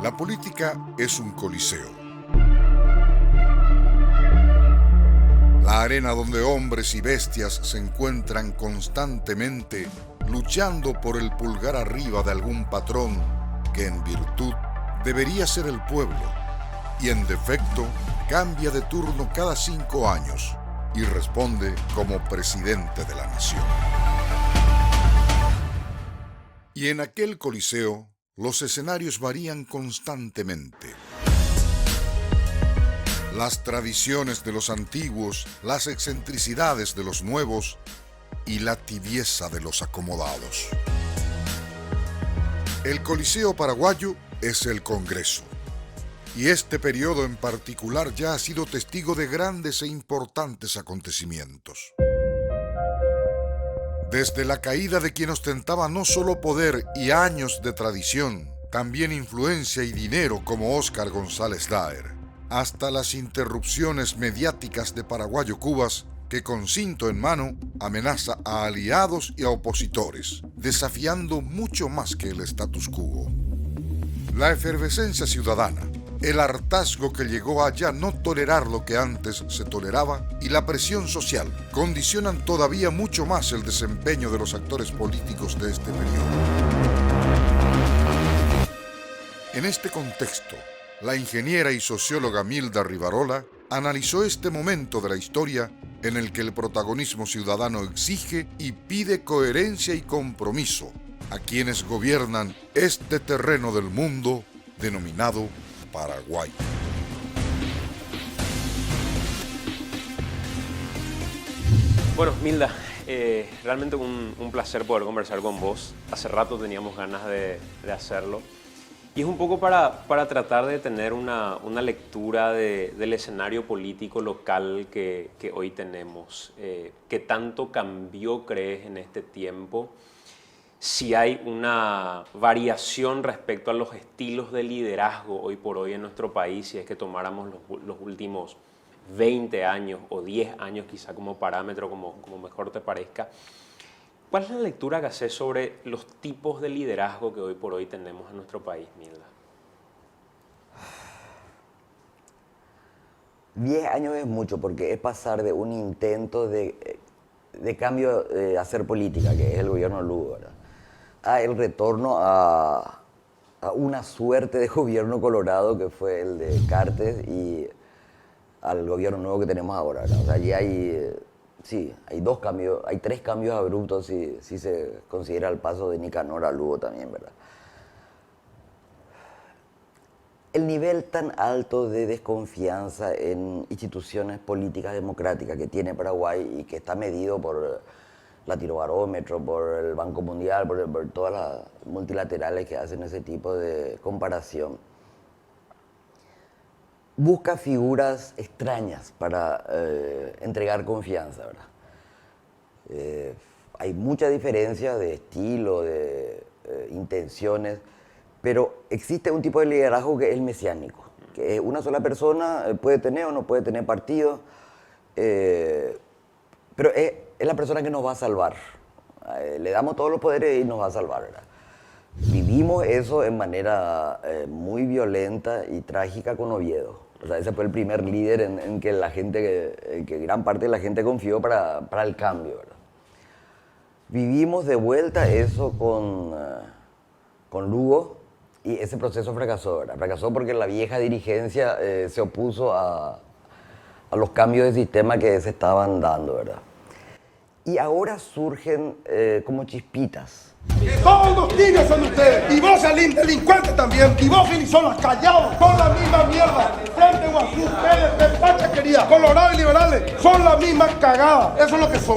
La política es un coliseo. La arena donde hombres y bestias se encuentran constantemente luchando por el pulgar arriba de algún patrón que en virtud debería ser el pueblo y en defecto cambia de turno cada 5 años y responde como presidente de la nación. Y en aquel coliseo los escenarios varían constantemente. Las tradiciones de los antiguos, las excentricidades de los nuevos y la tibieza de los acomodados. El Coliseo paraguayo es el Congreso, y este periodo en particular ya ha sido testigo de grandes e importantes acontecimientos. Desde la caída de quien ostentaba no solo poder y años de tradición, también influencia y dinero como Óscar González Daer, hasta las interrupciones mediáticas de Paraguayo Cubas, que con cinto en mano amenaza a aliados y a opositores, desafiando mucho más que el status quo. La efervescencia ciudadana, el hartazgo que llegó a ya no tolerar lo que antes se toleraba y la presión social condicionan todavía mucho más el desempeño de los actores políticos de este periodo. En este contexto, la ingeniera y socióloga Milda Rivarola analizó este momento de la historia en el que el protagonismo ciudadano exige y pide coherencia y compromiso a quienes gobiernan este terreno del mundo denominado Paraguay. Bueno, Milda, realmente un placer poder conversar con vos. Hace rato teníamos ganas de hacerlo. Y es un poco para tratar de tener una lectura del escenario político local que hoy tenemos. ¿Qué tanto cambió, crees, en este tiempo? Si hay una variación respecto a los estilos de liderazgo hoy por hoy en nuestro país, si es que tomáramos los últimos 20 años o 10 años quizá como parámetro, como mejor te parezca. ¿Cuál es la lectura que haces sobre los tipos de liderazgo que hoy por hoy tenemos en nuestro país, Milda? 10 años es mucho porque es pasar de un intento de cambio de hacer política, que es el gobierno Lugo, ¿verdad?, a el retorno a una suerte de gobierno colorado que fue el de Cartes y al gobierno nuevo que tenemos ahora, ¿verdad? O sea, allí hay 2 cambios, hay 3 cambios abruptos si se considera el paso de Nicanor a Lugo también, ¿verdad? El nivel tan alto de desconfianza en instituciones políticas democráticas que tiene Paraguay y que está medido por Latinobarómetro, por el Banco Mundial, por todas las multilaterales que hacen ese tipo de comparación, busca figuras extrañas para entregar confianza, ¿verdad? Hay mucha diferencia de estilo, de intenciones, pero existe un tipo de liderazgo que es el mesiánico, que una sola persona puede tener o no puede tener partido, pero es la persona que nos va a salvar. Le damos todos los poderes y nos va a salvar, ¿verdad? Vivimos eso en manera muy violenta y trágica con Oviedo. O sea, ese fue el primer líder en que la gente, que gran parte de la gente confió para el cambio, ¿verdad? Vivimos de vuelta eso con Lugo y ese proceso fracasó, ¿verdad? Fracasó porque la vieja dirigencia se opuso a los cambios de sistema que se estaban dando, ¿verdad? Y ahora surgen como chispitas. Todos los tibios son ustedes, y vos salís delincuente también, y vos Filisolas callados, son la misma mierda. Frente Guazú, PLP, Pacha Querida, Colorado y Liberales, son la misma cagada, eso es lo que son.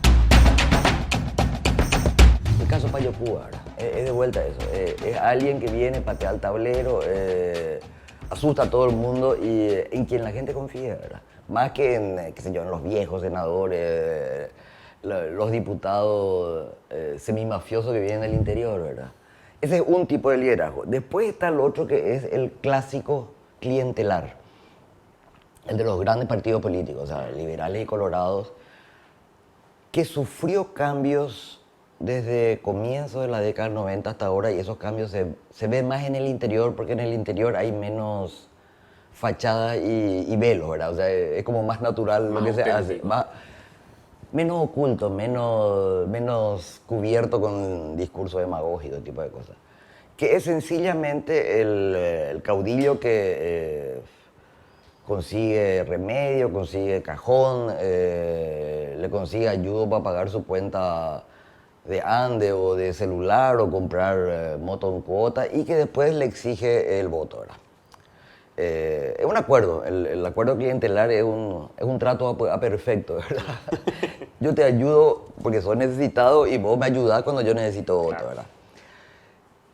El caso Payo Cuba, ¿verdad? Es de vuelta eso, es alguien que viene, patea el tablero, asusta a todo el mundo y en quien la gente confía, ¿verdad? Más que en, qué sé yo, en los viejos senadores, los diputados semimafiosos que viven del interior, ¿verdad? Ese es un tipo de liderazgo. Después está el otro que es el clásico clientelar, el de los grandes partidos políticos, o sea, liberales y colorados, que sufrió cambios desde comienzo de la década del 90 hasta ahora, y esos cambios se ven más en el interior, porque en el interior hay menos fachada y velo, ¿verdad? O sea, es como más natural Más lo que se hace. auténtico. Menos oculto, menos cubierto con discurso demagógico, tipo de cosas. Que es sencillamente el caudillo que consigue remedio, consigue cajón, le consigue ayuda para pagar su cuenta de ande o de celular o comprar moto en cuota y que después le exige el voto, ¿verdad? Es un acuerdo, el acuerdo clientelar es un trato a perfecto, ¿verdad? Yo te ayudo porque soy necesitado y vos me ayudás cuando yo necesito voto, ¿verdad?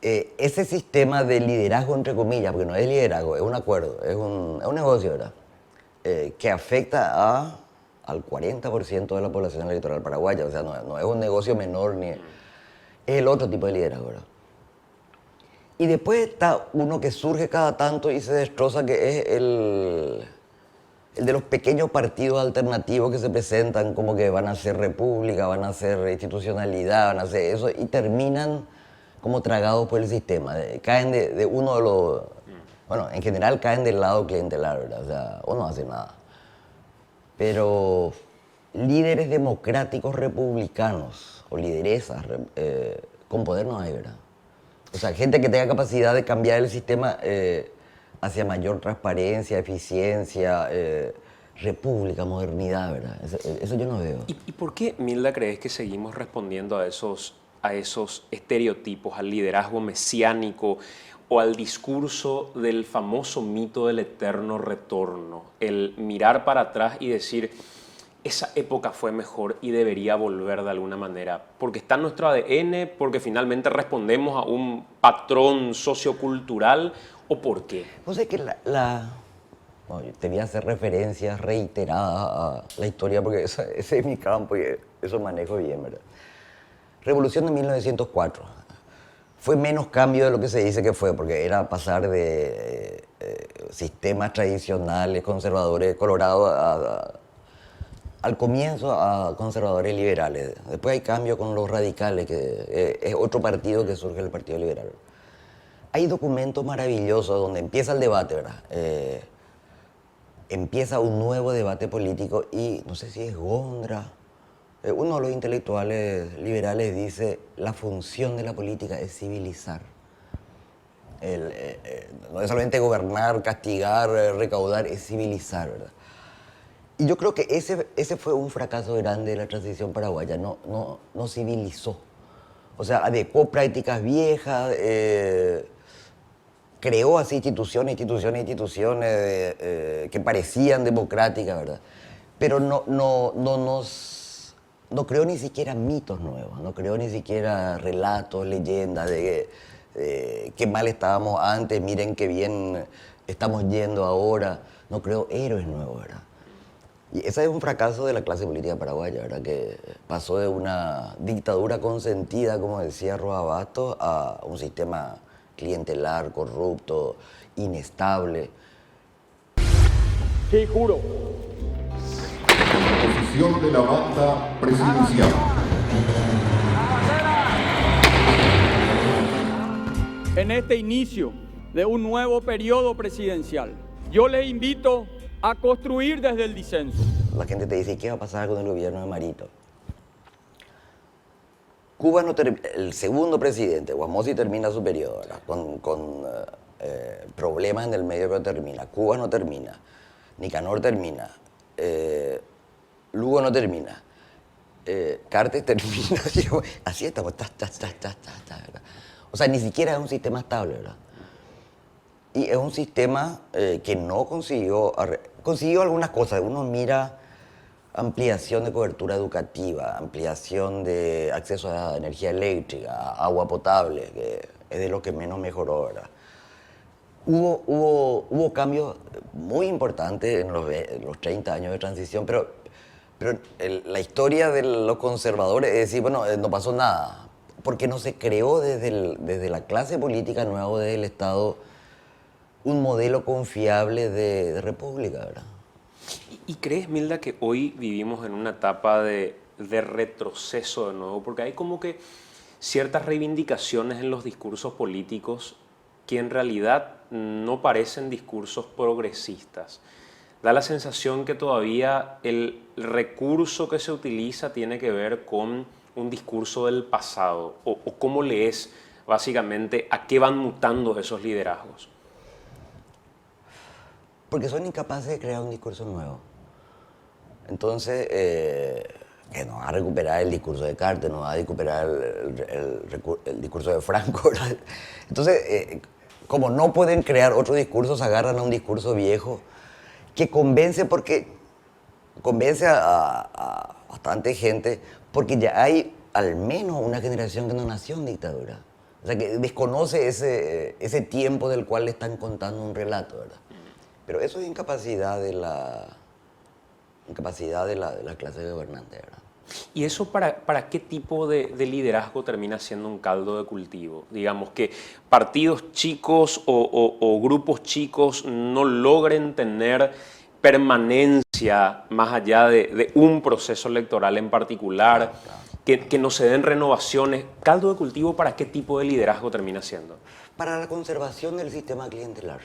Ese sistema de liderazgo, entre comillas, porque no es liderazgo, es un acuerdo, es un negocio, ¿verdad? Que afecta al 40% de la población electoral paraguaya, o sea, no es un negocio menor, es el otro tipo de liderazgo, ¿verdad? Y después está uno que surge cada tanto y se destroza, que es el de los pequeños partidos alternativos que se presentan como que van a ser república, van a ser institucionalidad, van a hacer eso, y terminan como tragados por el sistema. Caen de uno de los... Bueno, en general caen del lado clientelar, ¿verdad? O sea, o no hace nada. Pero líderes democráticos republicanos o lideresas con poder no hay, ¿verdad? O sea, gente que tenga capacidad de cambiar el sistema hacia mayor transparencia, eficiencia, república, modernidad, ¿verdad? Eso yo no veo. ¿Y por qué, Milda, crees que seguimos respondiendo a esos estereotipos, al liderazgo mesiánico o al discurso del famoso mito del eterno retorno? El mirar para atrás y decir, esa época fue mejor y debería volver de alguna manera, porque está en nuestro ADN, porque finalmente respondemos a un patrón sociocultural, ¿o por qué? No sé que bueno, yo te voy a hacer referencias reiteradas a la historia, porque ese es mi campo y eso manejo bien, ¿verdad? Revolución de 1904. Fue menos cambio de lo que se dice que fue, porque era pasar de sistemas tradicionales, conservadores, colorados, al comienzo a conservadores liberales. Después hay cambio con los radicales, que es otro partido que surge, el Partido Liberal. Hay documentos maravillosos donde empieza el debate, ¿verdad? Empieza un nuevo debate político y no sé si es Gondra, uno de los intelectuales liberales dice, la función de la política es civilizar. No es solamente gobernar, castigar, recaudar, es civilizar, ¿verdad? Y yo creo que ese fue un fracaso grande de la transición paraguaya, no civilizó. O sea, adecuó prácticas viejas, creó así instituciones que parecían democráticas, ¿verdad? Pero no creó ni siquiera mitos nuevos, no creó ni siquiera relatos, leyendas de qué mal estábamos antes, miren qué bien estamos yendo ahora. No creó héroes nuevos, ¿verdad? Y ese es un fracaso de la clase política paraguaya, ¿verdad? Que pasó de una dictadura consentida, como decía Roa Bastos, a un sistema clientelar, corrupto, inestable. Sí, juro. Posición de la banda presidencial. En este inicio de un nuevo periodo presidencial, yo les invito a construir desde el disenso. La gente te dice, ¿qué va a pasar con el gobierno de Marito? Cuba el segundo presidente, Guamosi, termina su periodo, ¿verdad? Con problemas en el medio, pero termina. Cuba no termina. Nicanor termina. Lugo no termina. Cartes termina. Así estamos. ¿Verdad? O sea, ni siquiera es un sistema estable, ¿verdad? Y es un sistema que no consiguió algunas cosas. Uno mira ampliación de cobertura educativa, ampliación de acceso a energía eléctrica, agua potable, que es de lo que menos mejoró, ¿verdad? Hubo cambios muy importantes en los 30 años de transición, pero la historia de los conservadores es decir, bueno, no pasó nada, porque no se creó desde la clase política nueva o desde el Estado un modelo confiable de república, ¿verdad? ¿Y crees, Milda, que hoy vivimos en una etapa de de retroceso de nuevo? Porque hay como que ciertas reivindicaciones en los discursos políticos que en realidad no parecen discursos progresistas. Da la sensación que todavía el recurso que se utiliza tiene que ver con un discurso del pasado, o cómo lees básicamente a qué van mutando esos liderazgos. Porque son incapaces de crear un discurso nuevo. Entonces, que no va a recuperar el discurso de Carter, no va a recuperar el discurso de Franco, ¿verdad? Entonces, como no pueden crear otro discurso, se agarran a un discurso viejo que convence, porque convence a bastante gente, porque ya hay al menos una generación que no nació en dictadura. O sea, que desconoce ese tiempo del cual le están contando un relato, ¿verdad? Pero eso es incapacidad de la clase gobernante, ¿verdad? ¿Y eso para qué tipo de liderazgo termina siendo un caldo de cultivo? Digamos que partidos chicos o grupos chicos no logren tener permanencia más allá de un proceso electoral en particular, que no se den renovaciones. ¿Caldo de cultivo para qué tipo de liderazgo termina siendo? Para la conservación del sistema clientelar.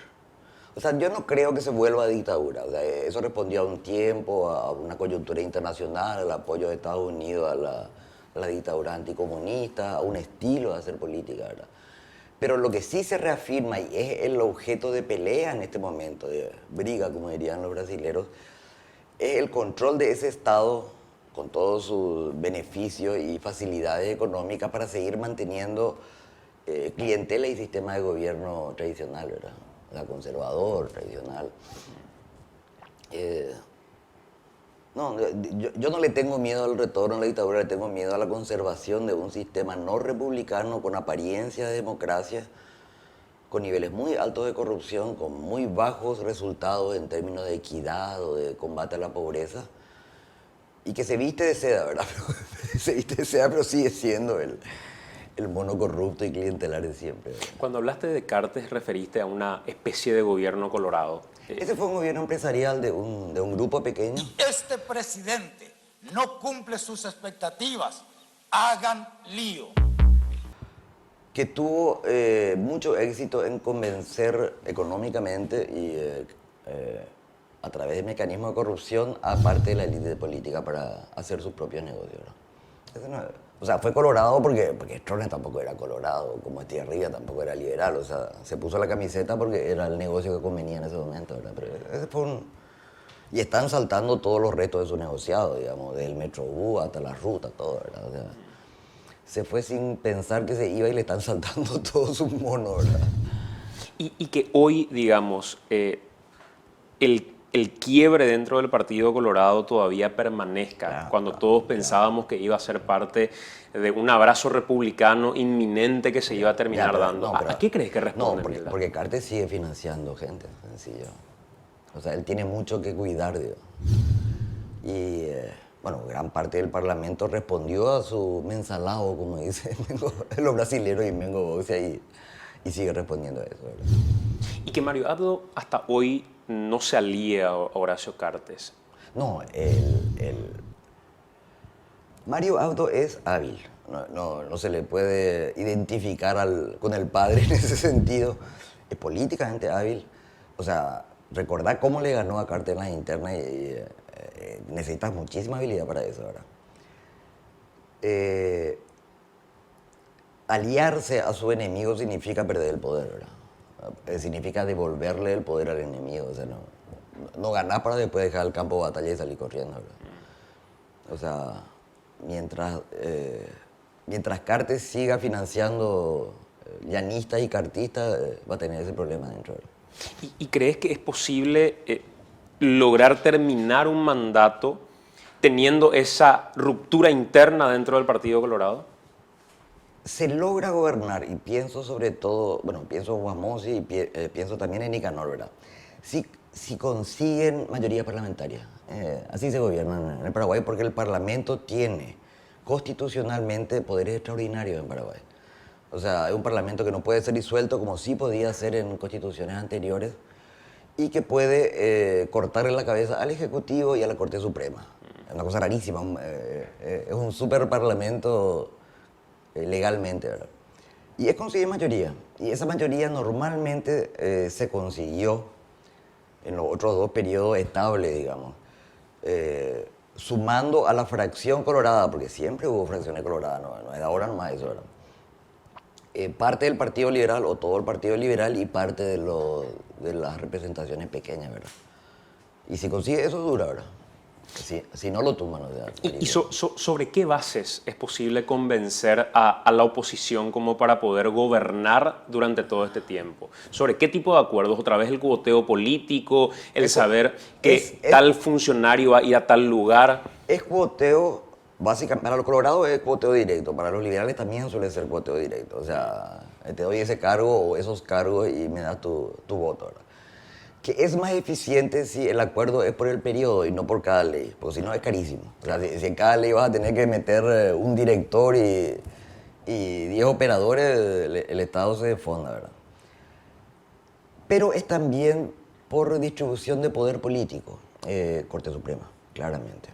O sea, yo no creo que se vuelva a dictadura. O sea, eso respondió a un tiempo, a una coyuntura internacional, al apoyo de Estados Unidos a la dictadura anticomunista, a un estilo de hacer política, ¿verdad? Pero lo que sí se reafirma, y es el objeto de pelea en este momento, de briga, como dirían los brasileros, es el control de ese Estado con todos sus beneficios y facilidades económicas para seguir manteniendo clientela y sistema de gobierno tradicional, ¿verdad? O sea, conservador, tradicional. Yo no le tengo miedo al retorno a la dictadura, le tengo miedo a la conservación de un sistema no republicano con apariencia de democracia, con niveles muy altos de corrupción, con muy bajos resultados en términos de equidad o de combate a la pobreza, y que se viste de seda, ¿verdad? Se viste de seda, pero sigue siendo el mono corrupto y clientelar de siempre, ¿verdad? Cuando hablaste de Cartes, referiste a una especie de gobierno colorado. Ese fue un gobierno empresarial de un grupo pequeño. Este presidente no cumple sus expectativas. Hagan lío. Que tuvo mucho éxito en convencer económicamente y a través de mecanismos de corrupción a parte de la élite política para hacer sus propios negocios, ¿no? O sea, fue colorado porque Stroessner tampoco era colorado, como Echeverría tampoco era liberal, o sea, se puso la camiseta porque era el negocio que convenía en ese momento, ¿verdad? Pero ese fue y están saltando todos los retos de su negociado, digamos, desde el Metrobús hasta la ruta, todo, ¿verdad? O sea, se fue sin pensar que se iba y le están saltando todos sus monos, ¿verdad? Y que hoy, digamos, el quiebre dentro del Partido Colorado todavía permanezca, cuando todos pensábamos que iba a ser parte de un abrazo republicano inminente que se iba a terminar dando. ¿A qué crees que responde? No, porque Carter sigue financiando gente, sencillo. O sea, él tiene mucho que cuidar, digo. Y, bueno, gran parte del Parlamento respondió a su mensalao, como dicen los brasileños y Mengo Boxia, y sigue respondiendo a eso, ¿verdad? Y que Mario Abdo hasta hoy no se alía a Horacio Cartes. No, Mario Abdo es hábil. No se le puede identificar con el padre en ese sentido. Es políticamente hábil. O sea, recordar cómo le ganó a Carter en las internas y necesitas muchísima habilidad para eso, ¿verdad? Aliarse a su enemigo significa perder el poder, ¿verdad? Significa devolverle el poder al enemigo. O sea, no ganar para después dejar el campo de batalla y salir corriendo, ¿verdad? O sea, mientras Cartes siga financiando llanistas y cartistas, va a tener ese problema dentro, ¿verdad? ¿Y crees que es posible lograr terminar un mandato teniendo esa ruptura interna dentro del Partido Colorado? Se logra gobernar, y pienso sobre todo, bueno, pienso en Guamosi y pienso también en Nicanor, ¿verdad? Si consiguen mayoría parlamentaria. Así se gobierna en el Paraguay, porque el Parlamento tiene constitucionalmente poderes extraordinarios en Paraguay. O sea, es un Parlamento que no puede ser disuelto como sí podía ser en constituciones anteriores, y que puede cortarle la cabeza al Ejecutivo y a la Corte Suprema. una cosa rarísima, es un super parlamento legalmente, ¿verdad? Y es conseguir mayoría, y esa mayoría normalmente se consiguió en los otros 2 periodos estables, digamos, sumando a la fracción colorada, porque siempre hubo fracciones coloradas, no es de ahora nomás eso, ¿verdad? Parte del Partido Liberal o todo el Partido Liberal y parte de las representaciones pequeñas, ¿verdad? Y si consigue eso dura, ¿verdad? Si no lo tumban, o sea, ¿Y sobre qué bases es posible convencer a la oposición como para poder gobernar durante todo este tiempo? ¿Sobre qué tipo de acuerdos? ¿Otra vez el cuoteo político, el saber que tal funcionario va a ir a tal lugar? Es cuoteo, básicamente, para los colorados es cuoteo directo, para los liberales también suele ser cuoteo directo. O sea, te doy ese cargo o esos cargos y me das tu voto, ¿verdad? Que es más eficiente si el acuerdo es por el periodo y no por cada ley, porque si no es carísimo. O sea, si en cada ley vas a tener que meter un director y 10 operadores, el Estado se desfonda, ¿verdad? Pero es también por distribución de poder político, Corte Suprema, claramente.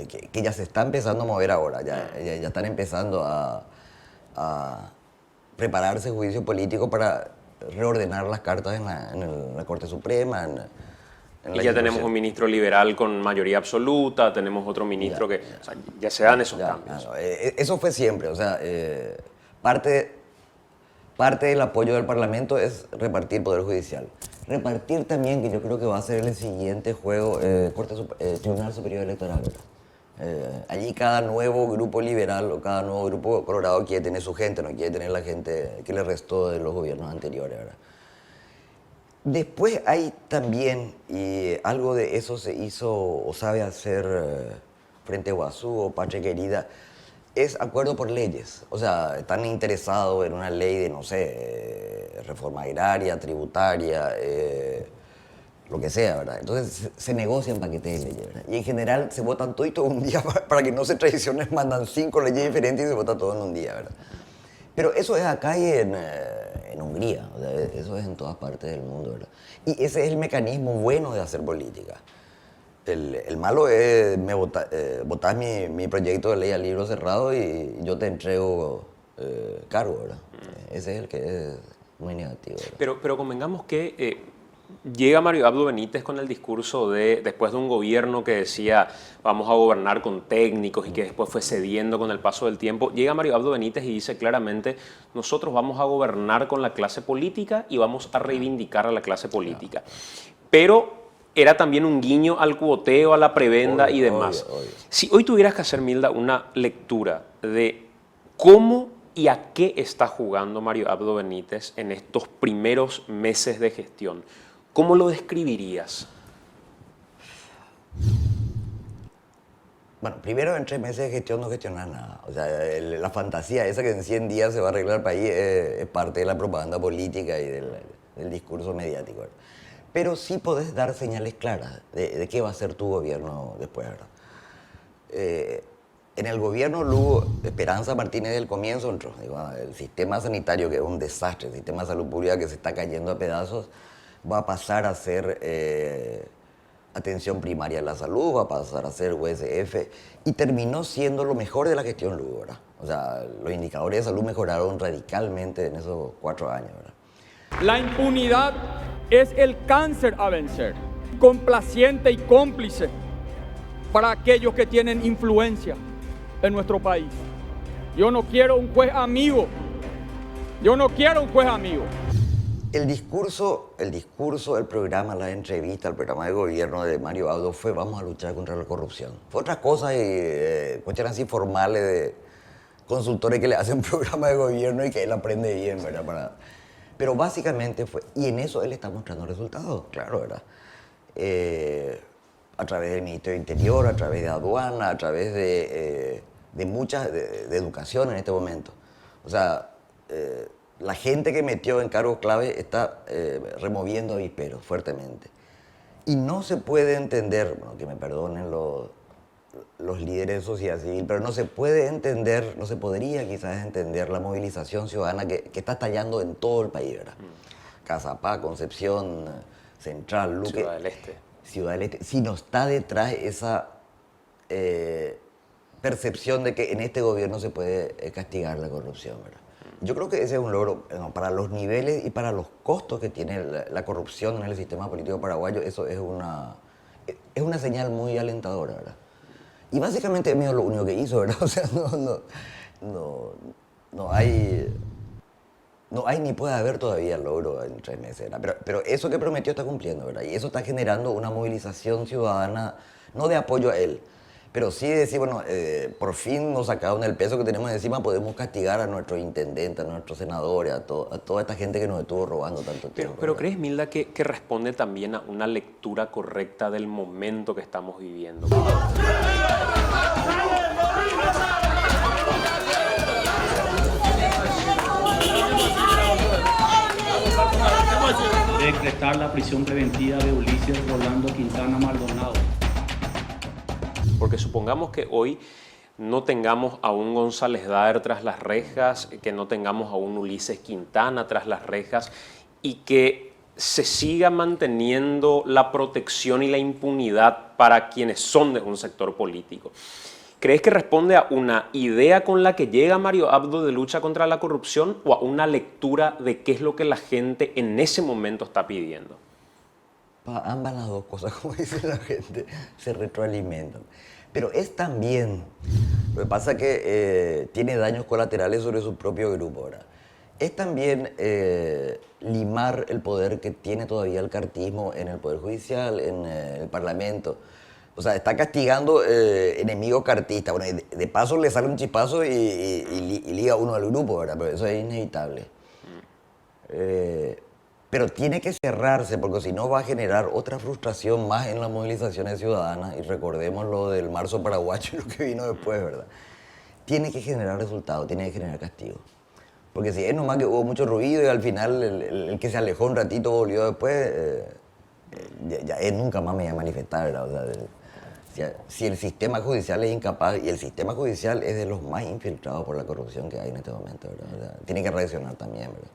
Que ya se está empezando a mover ahora, ya están empezando a prepararse juicio político para reordenar las cartas en la Corte Suprema. Y ya tenemos un ministro liberal con mayoría absoluta, tenemos otro ministro que... O sea, ya se dan esos cambios. Eso fue siempre, o sea, parte del apoyo del Parlamento es repartir poder judicial. Repartir también, que yo creo que va a ser el siguiente juego, Tribunal Superior Electoral, ¿verdad? Allí cada nuevo grupo liberal o cada nuevo grupo colorado quiere tener su gente, no quiere tener la gente que le restó de los gobiernos anteriores, ¿verdad? Después hay también, y algo de eso se hizo o sabe hacer Frente Guazú o Patria Querida, es acuerdo por leyes. O sea, están interesados en una ley de, no sé, reforma agraria, tributaria, lo que sea, ¿verdad? Entonces se negocian paquetes de leyes, ¿verdad? Y en general se votan todo un día para que no se traicionen, mandan 5 leyes diferentes y se vota todo en un día, ¿verdad? Pero eso es acá y en Hungría, o sea, eso es en todas partes del mundo, ¿verdad? Y ese es el mecanismo bueno de hacer política. El malo es, votás mi proyecto de ley a libro cerrado y yo te entrego cargo, ¿verdad? Ese es el que es muy negativo, ¿verdad? Pero convengamos que llega Mario Abdo Benítez con el discurso después de un gobierno que decía vamos a gobernar con técnicos y que después fue cediendo con el paso del tiempo. Llega Mario Abdo Benítez y dice claramente nosotros vamos a gobernar con la clase política y vamos a reivindicar a la clase política. Pero era también un guiño al cuoteo, a la prebenda y demás. Obvio. Si hoy tuvieras que hacer, Milda, una lectura de cómo y a qué está jugando Mario Abdo Benítez en estos primeros meses de gestión, ¿cómo lo describirías? Bueno, primero en 3 meses de gestión no gestionas nada. O sea, la fantasía esa que en 100 días se va a arreglar el país es parte de la propaganda política y del discurso mediático, ¿verdad? Pero sí podés dar señales claras de qué va a ser tu gobierno después, ¿verdad? En el gobierno Lugo, Esperanza Martínez del comienzo entró. El sistema sanitario, que es un desastre, el sistema de salud pública que se está cayendo a pedazos, va a pasar a ser atención primaria de la salud, va a pasar a ser USF, y terminó siendo lo mejor de la gestión Lugo, ¿verdad? O sea, los indicadores de salud mejoraron radicalmente en esos 4 años, ¿verdad? La impunidad es el cáncer a vencer, complaciente y cómplice para aquellos que tienen influencia en nuestro país. Yo no quiero un juez amigo. Yo no quiero un juez amigo. El discurso, el programa, la entrevista, el programa de gobierno de Mario Abdo fue vamos a luchar contra la corrupción. Fue otras cosas y cuestiones así formales de consultores que le hacen un programa de gobierno y que él aprende bien, ¿verdad? Pero básicamente fue, y en eso él está mostrando resultados, claro, ¿verdad? A través del Ministerio de Interior, a través de aduana, a través de muchas, de educación en este momento. O sea, la gente que metió en cargos clave está removiendo avisperos fuertemente. Y no se puede entender, bueno, que me perdonen los líderes de sociedad civil, pero no se puede entender, no se podría quizás entender la movilización ciudadana que está estallando en todo el país, ¿verdad? Cazapá, Concepción, Central, Luque. Ciudad del Este. Ciudad del Este. Si no está detrás esa percepción de que en este gobierno se puede castigar la corrupción, ¿verdad? Yo creo que ese es un logro para los niveles y para los costos que tiene la corrupción en el sistema político paraguayo. Eso es una señal muy alentadora, ¿verdad? Y básicamente es lo único que hizo, ¿verdad? O sea, no hay ni puede haber todavía logro en 3 meses, ¿verdad? Pero eso que prometió está cumpliendo, ¿verdad? Y eso está generando una movilización ciudadana, no de apoyo a él, pero sí de decir, bueno, por fin nos sacaron el peso que tenemos encima, podemos castigar a nuestros intendentes, a nuestros senadores, a toda esta gente que nos estuvo robando tanto tiempo. Pero ¿crees, Milda, que responde también a una lectura correcta del momento que estamos viviendo? Decretar la prisión preventiva de Ulises Rolando Quintana Maldonado. Porque supongamos que hoy no tengamos a un González Daer tras las rejas, que no tengamos a un Ulises Quintana tras las rejas y que se siga manteniendo la protección y la impunidad para quienes son de un sector político. ¿Crees que responde a una idea con la que llega Mario Abdo de lucha contra la corrupción o a una lectura de qué es lo que la gente en ese momento está pidiendo? Ambas las dos cosas, como dice la gente, se retroalimentan. Pero es también, lo que pasa es que tiene daños colaterales sobre su propio grupo, ¿verdad? Es también limar el poder que tiene todavía el cartismo en el Poder Judicial, en el Parlamento. O sea, está castigando enemigos cartistas. Bueno, de paso le sale un chispazo y liga uno al grupo, ¿verdad? Pero eso es inevitable. Pero tiene que cerrarse, porque si no va a generar otra frustración más en las movilizaciones ciudadanas. Y recordemos lo del marzo paraguayo y lo que vino después, ¿verdad? Tiene que generar resultados, tiene que generar castigo. Porque si es nomás que hubo mucho ruido y al final el que se alejó un ratito volvió después, ya él nunca más me iba a manifestar, ¿verdad? O sea, si el sistema judicial es incapaz, y el sistema judicial es de los más infiltrados por la corrupción que hay en este momento, ¿verdad? O sea, tiene que reaccionar también, ¿verdad?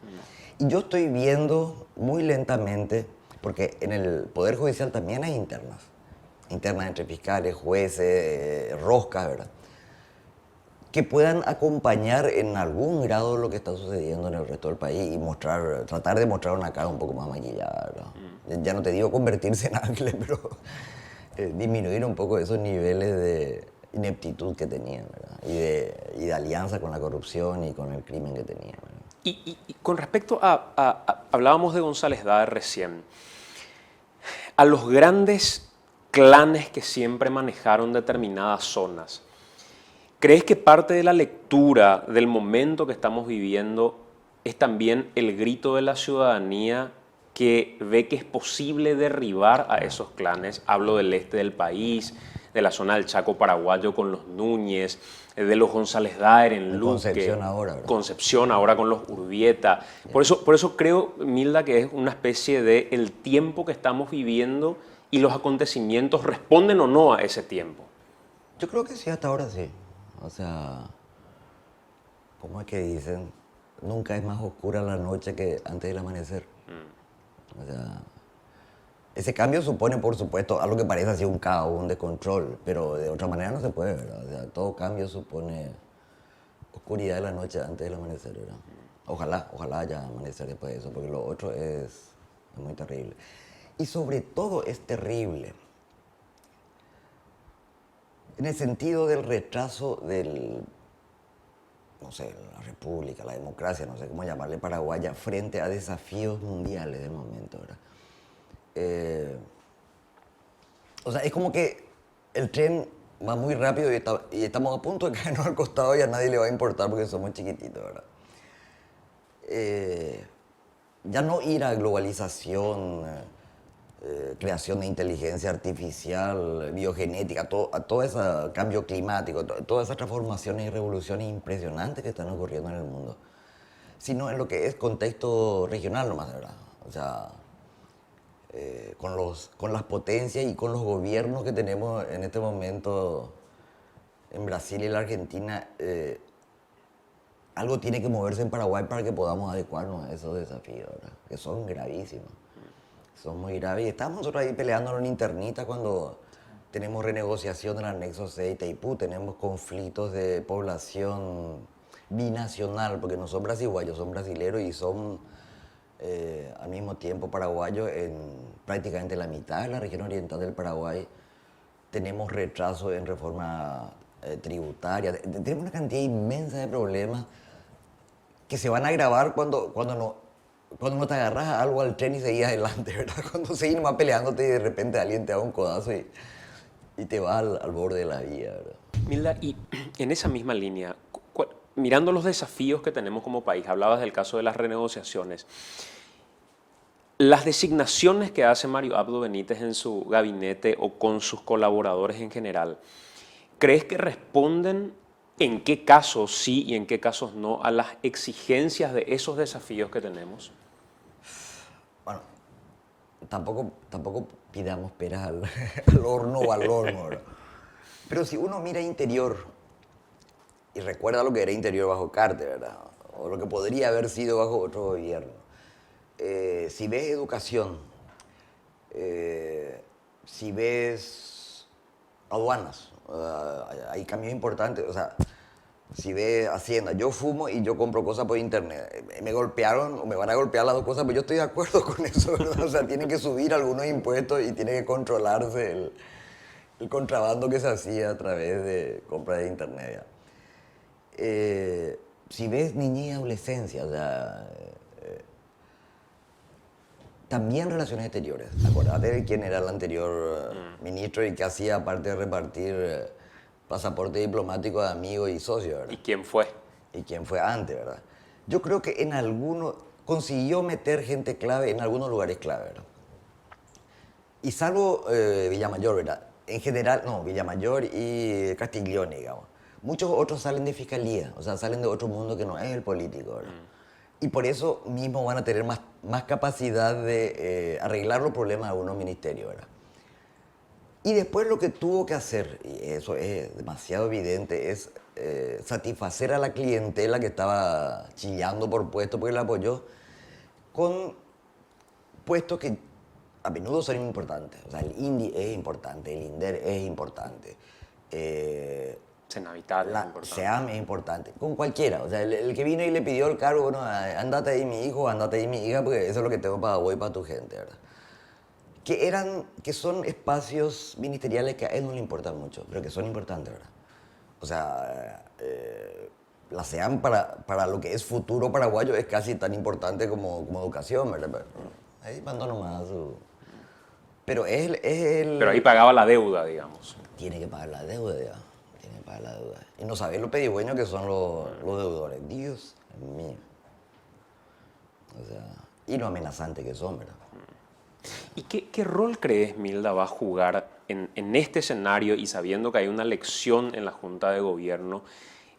Y yo estoy viendo muy lentamente, porque en el Poder Judicial también hay internas entre fiscales, jueces, roscas, ¿verdad? Que puedan acompañar en algún grado lo que está sucediendo en el resto del país y tratar de mostrar una cara un poco más maquillada, ¿verdad? Ya no te digo convertirse en ángeles, pero disminuir un poco esos niveles de ineptitud que tenían, ¿verdad? Y de alianza con la corrupción y con el crimen que tenían, ¿verdad? Y con respecto hablábamos de González Daer recién, a los grandes clanes que siempre manejaron determinadas zonas, ¿crees que parte de la lectura del momento que estamos viviendo es también el grito de la ciudadanía que ve que es posible derribar a esos clanes? Hablo del este del país, de la zona del Chaco paraguayo con los Núñez, de los González Daer en Luque. Concepción ahora, ¿verdad? Concepción ahora con los Urbieta. Por eso creo, Milda, que es una especie de el tiempo que estamos viviendo y los acontecimientos responden o no a ese tiempo. Yo creo que sí, hasta ahora sí. O sea, ¿cómo es que dicen? Nunca es más oscura la noche que antes del amanecer. O sea, ese cambio supone, por supuesto, algo que parece así un caos, un descontrol, pero de otra manera no se puede, ¿verdad? O sea, todo cambio supone oscuridad de la noche antes del amanecer, ¿verdad? Ojalá haya amanecer después de eso, porque lo otro es muy terrible. Y sobre todo es terrible en el sentido del retraso no sé, la república, la democracia, no sé cómo llamarle, paraguaya, frente a desafíos mundiales del momento, ¿verdad? O sea, es como que el tren va muy rápido y estamos a punto de caernos al costado y a nadie le va a importar porque somos chiquititos, ¿verdad? Ya no ir a globalización, creación de inteligencia artificial, biogenética, a todo ese cambio climático, todas esas transformaciones y revoluciones impresionantes que están ocurriendo en el mundo, sino en lo que es contexto regional nomás, ¿verdad? O sea, con las potencias y con los gobiernos que tenemos en este momento en Brasil y la Argentina, algo tiene que moverse en Paraguay para que podamos adecuarnos a esos desafíos, ¿verdad? Que son gravísimos. Son muy graves. Y estábamos nosotros ahí peleando en una internita cuando tenemos renegociación del anexo 6 de Itaipú, tenemos conflictos de población binacional, porque no son brasileños, son brasileros y son al mismo tiempo paraguayos en prácticamente la mitad de la región oriental del Paraguay. Tenemos retraso en reforma tributaria, tenemos una cantidad inmensa de problemas que se van a agravar cuando no te agarras a algo al tren y seguís adelante, ¿verdad? Cuando seguís nomás peleándote y de repente alguien te da un codazo y te vas al borde de la vía, ¿verdad? Milda, y en esa misma línea, mirando los desafíos que tenemos como país, hablabas del caso de las renegociaciones, las designaciones que hace Mario Abdo Benítez en su gabinete o con sus colaboradores en general, ¿crees que responden en qué casos sí y en qué casos no a las exigencias de esos desafíos que tenemos? Bueno, tampoco pidamos peras al horno o al horno, ¿verdad? Pero si uno mira interior y recuerda lo que era interior bajo Carter, ¿verdad? O lo que podría haber sido bajo otro gobierno. Si ves educación, si ves aduanas, hay cambios importantes. O sea, si ves Hacienda, yo fumo y yo compro cosas por internet. Me golpearon o me van a golpear las dos cosas, pero yo estoy de acuerdo con eso, ¿verdad? O sea, tienen que subir algunos impuestos y tiene que controlarse el contrabando que se hacía a través de compra de internet. Si ves niñez y adolescencia, o sea, también relaciones exteriores. Acordate de quién era el anterior ministro y qué hacía aparte de repartir pasaporte diplomático de amigos y socios, ¿verdad? ¿Y quién fue? Y quién fue antes, ¿verdad? Yo creo que en algunos consiguió meter gente clave en algunos lugares clave, ¿verdad? Y salvo Villamayor, ¿verdad? En general, no, Villamayor y Castiglione, digamos. Muchos otros salen de fiscalía, o sea, salen de otro mundo que no es el político, ¿verdad? Y por eso mismo van a tener más capacidad de arreglar los problemas de algunos ministerios, ¿verdad? Y después lo que tuvo que hacer, y eso es demasiado evidente, es satisfacer a la clientela que estaba chillando por puestos porque la apoyó, con puestos que a menudo son importantes. O sea, el INDI es importante, el INDER es importante. Senavital es importante. SEAM es importante, con cualquiera. O sea, el que vino y le pidió el cargo, bueno, andate ahí mi hijo, andate ahí mi hija, porque eso es lo que tengo para vos y para tu gente, ¿verdad? Que son espacios ministeriales que a él no le importan mucho, pero que son importantes, ¿verdad? O sea, la SEAM para lo que es futuro paraguayo es casi tan importante como educación, ¿verdad? Pero ahí mandó nomás su... Pero Pero ahí pagaba la deuda, digamos. Tiene que pagar la deuda, digamos. Para la deuda. Y no sabés lo pedigüeños que son los deudores. Dios mío. O sea, y lo amenazantes que son, ¿verdad? ¿Y qué rol crees, Milda, va a jugar en este escenario y sabiendo que hay una elección en la Junta de Gobierno,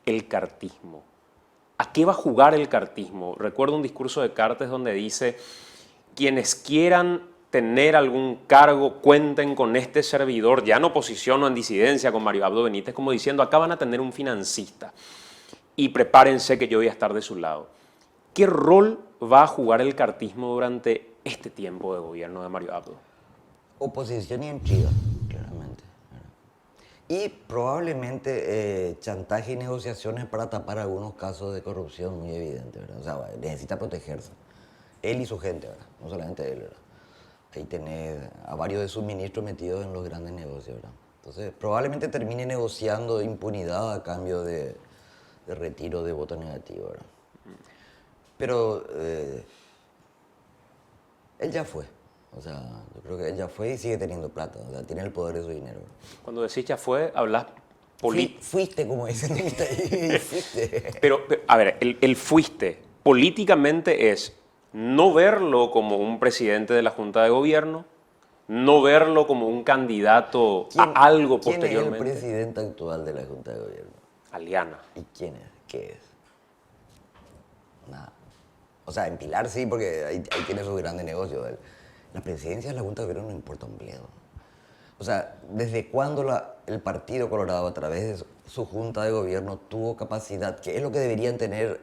el cartismo? ¿A qué va a jugar el cartismo? Recuerdo un discurso de Cartes donde dice, quienes quieran tener algún cargo, cuenten con este servidor, ya en oposición o en disidencia con Mario Abdo Benítez, como diciendo, acá van a tener un financista y prepárense que yo voy a estar de su lado. ¿Qué rol va a jugar el cartismo durante este tiempo de gobierno de Mario Abdo? Oposición y intriga, claramente. Y probablemente chantaje y negociaciones para tapar algunos casos de corrupción muy evidentes, ¿verdad? O sea, necesita protegerse. Él y su gente, ¿verdad? No solamente él, ¿verdad? Ahí tenés a varios de sus ministros metidos en los grandes negocios, ¿verdad? Entonces, probablemente termine negociando impunidad a cambio de retiro de voto negativo, ¿verdad? Pero él ya fue. O sea, yo creo que él ya fue y sigue teniendo plata. O sea, tiene el poder de su dinero, ¿verdad? Cuando decís ya fue, hablas político. Fuiste, como dicen en mi país, fuiste. Pero, a ver, el fuiste políticamente es no verlo como un presidente de la Junta de Gobierno, no verlo como un candidato a algo posteriormente. ¿Quién es el presidente actual de la Junta de Gobierno? Aliana. ¿Y quién es? ¿Qué es? Nada. O sea, en Pilar sí, porque ahí tiene sus grandes negocios. La presidencia de la Junta de Gobierno no importa un bledo. O sea, ¿desde cuándo el Partido Colorado, a través de su Junta de Gobierno, tuvo capacidad, que es lo que deberían tener,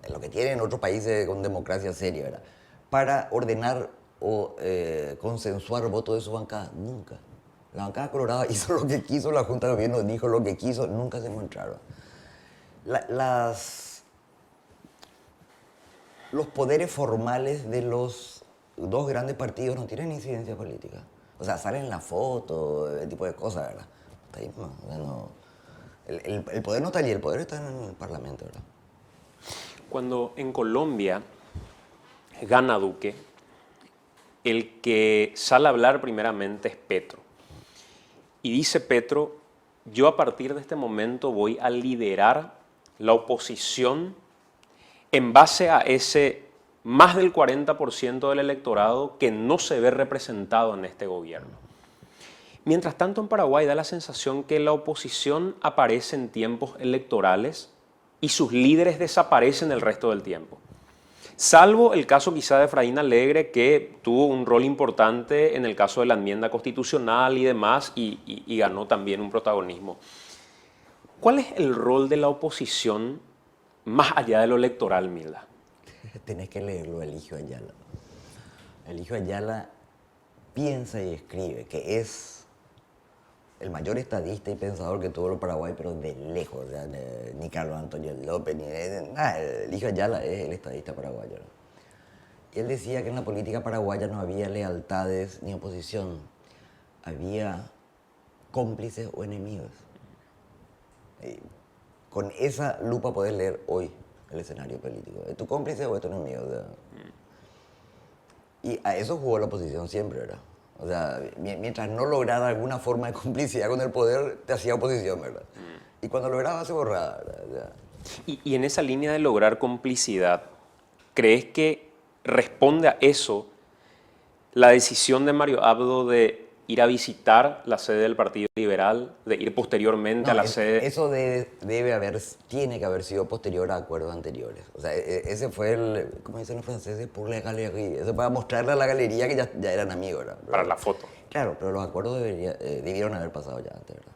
lo que tienen otros países con democracia seria, ¿verdad?, para ordenar o consensuar votos de su bancada? Nunca. La bancada colorada hizo lo que quiso, la Junta de Gobierno dijo lo que quiso, nunca se encontraron. Los poderes formales de los dos grandes partidos no tienen incidencia política. O sea, salen en la foto, ese tipo de cosas, ¿verdad? Está ahí, no, o sea, no. El poder no está allí, el poder está en el Parlamento, ¿verdad? Cuando en Colombia gana Duque, el que sale a hablar primeramente es Petro. Y dice Petro, yo a partir de este momento voy a liderar la oposición en base a ese más del 40% del electorado que no se ve representado en este gobierno. Mientras tanto, en Paraguay da la sensación que la oposición aparece en tiempos electorales y sus líderes desaparecen el resto del tiempo. Salvo el caso quizá de Efraín Alegre, que tuvo un rol importante en el caso de la enmienda constitucional y demás, y ganó también un protagonismo. ¿Cuál es el rol de la oposición más allá de lo electoral, Milda? Tenés que leerlo, Eligio Ayala. Eligio Ayala piensa y escribe, que es el mayor estadista y pensador que tuvo el Paraguay, pero de lejos, o sea, ni Carlos Antonio López, ni nada. Eligio Ayala es el estadista paraguayo, ¿no? Y él decía que en la política paraguaya no había lealtades ni oposición, había cómplices o enemigos. Y con esa lupa podés leer hoy el escenario político. ¿Es tu cómplice o es tu enemigo? O sea, y a eso jugó la oposición siempre, ¿verdad? O sea, mientras no lograra alguna forma de complicidad con el poder, te hacía oposición, ¿verdad? Y cuando lograba, se borraba, ¿verdad? O sea, Y en esa línea de lograr complicidad, ¿crees que responde a eso la decisión de Mario Abdo de ir a visitar la sede del Partido Liberal, de ir posteriormente a la sede? Eso tiene que haber sido posterior a acuerdos anteriores. O sea, ese fue el, como dicen los franceses, pour la galerie. Eso para mostrarle a la galería que ya eran amigos, ¿verdad? Para la foto. Claro, pero los acuerdos debieron haber pasado ya antes, ¿verdad?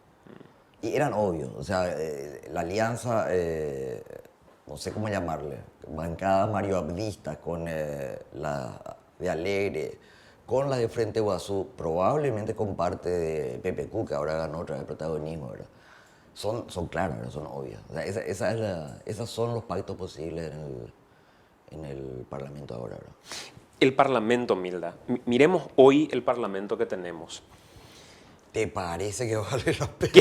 Y eran obvios. O sea, la alianza, no sé cómo llamarle, bancada Mario Abdista con la de Alegre, con la de Frente Guazú, probablemente con parte de PPQ, que ahora ganó otra vez protagonismo, ¿verdad? Son claras, ¿verdad? Son obvias. O sea, esos son los pactos posibles en el Parlamento ahora, ¿verdad? El Parlamento, Milda. Miremos hoy el Parlamento que tenemos. ¿Te parece que vale la pena?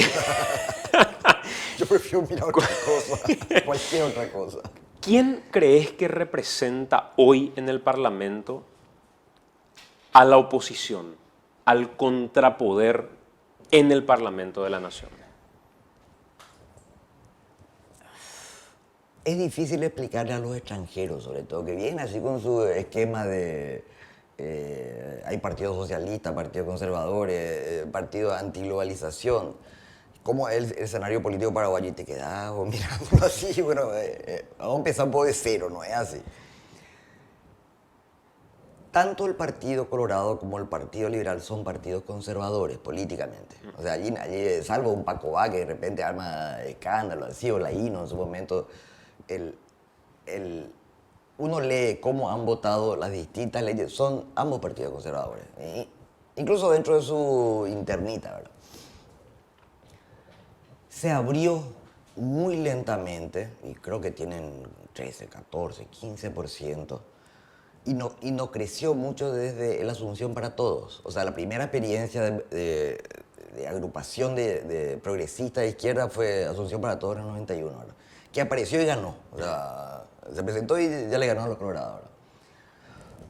Yo prefiero mirar otra cosa, cualquier otra cosa. ¿Quién crees que representa hoy en el Parlamento a la oposición, al contrapoder en el Parlamento de la Nación? Es difícil explicarle a los extranjeros, sobre todo, que vienen así con su esquema de... hay partidos socialistas, partidos conservadores, partidos antiglobalización. Como el escenario político paraguayo, y te quedas mirándolo así, bueno, vamos a empezar por de cero, no es así. Tanto el Partido Colorado como el Partido Liberal son partidos conservadores políticamente. O sea, allí salvo un Paco Bá que de repente arma escándalo, así, o la INO en su momento, uno lee cómo han votado las distintas leyes, son ambos partidos conservadores, incluso dentro de su internita, ¿verdad? Se abrió muy lentamente, y creo que tienen 13, 14, 15%, y no creció mucho desde la Asunción para Todos. O sea, la primera experiencia de agrupación de progresistas de izquierda fue Asunción para Todos en el 91, ¿verdad? Que apareció y ganó. O sea, se presentó y ya le ganó a los colorados,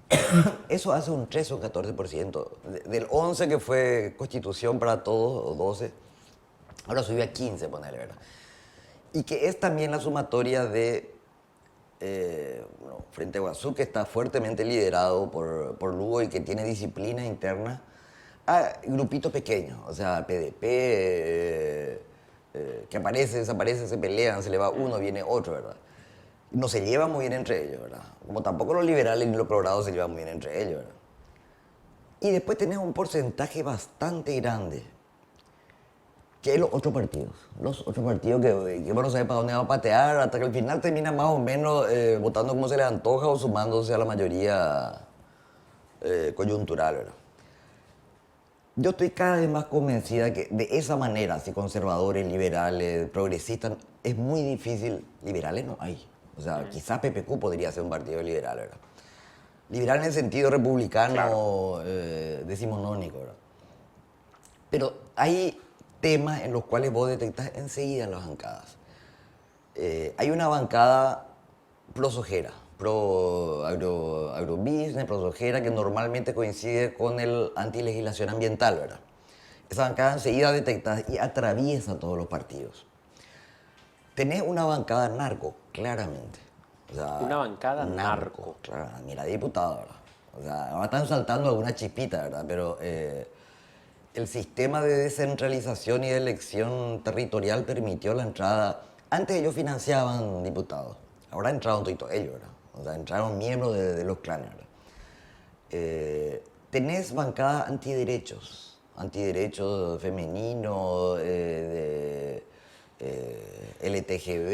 ¿verdad? Eso hace un 13 o 14%. Del 11 que fue Constitución para Todos, o 12, ahora subió a 15, ponele, ¿verdad? Y que es también la sumatoria de Frente Guazú, que está fuertemente liderado por Lugo y que tiene disciplina interna, a grupitos pequeños, o sea, PDP, que aparece, desaparece, se pelean, se le va uno, viene otro, ¿verdad? No se llevan muy bien entre ellos, ¿verdad? Como tampoco los liberales ni los colorados se llevan muy bien entre ellos, ¿verdad? Y después tenés un porcentaje bastante grande, que es los otros partidos. Los otros partidos que bueno, sabe para dónde va a patear, hasta que al final termina más o menos votando como se les antoja o sumándose a la mayoría coyuntural, ¿verdad? Yo estoy cada vez más convencida que de esa manera, así conservadores, liberales, progresistas, es muy difícil. Liberales no hay. O sea, quizás PPQ podría ser un partido liberal, ¿verdad? Liberal en el sentido republicano, decimonónico, ¿verdad? Pero hay temas en los cuales vos detectás enseguida las bancadas. Hay una bancada prosojera, pro agrobusiness, prosojera, que normalmente coincide con el antilegislación ambiental, ¿verdad? Esa bancada enseguida detectada y atraviesa todos los partidos. Tenés una bancada narco, claramente. O sea, Una bancada narco. Claro, mira, diputado, ¿verdad? O sea, ahora están saltando alguna chispita, ¿verdad? Pero el sistema de descentralización y de elección territorial permitió la entrada. Antes ellos financiaban diputados, ahora entraron todos ellos, ¿verdad? O sea, entraron miembros de los clanes, ¿verdad? Tenés bancada antiderechos femeninos, LTGB,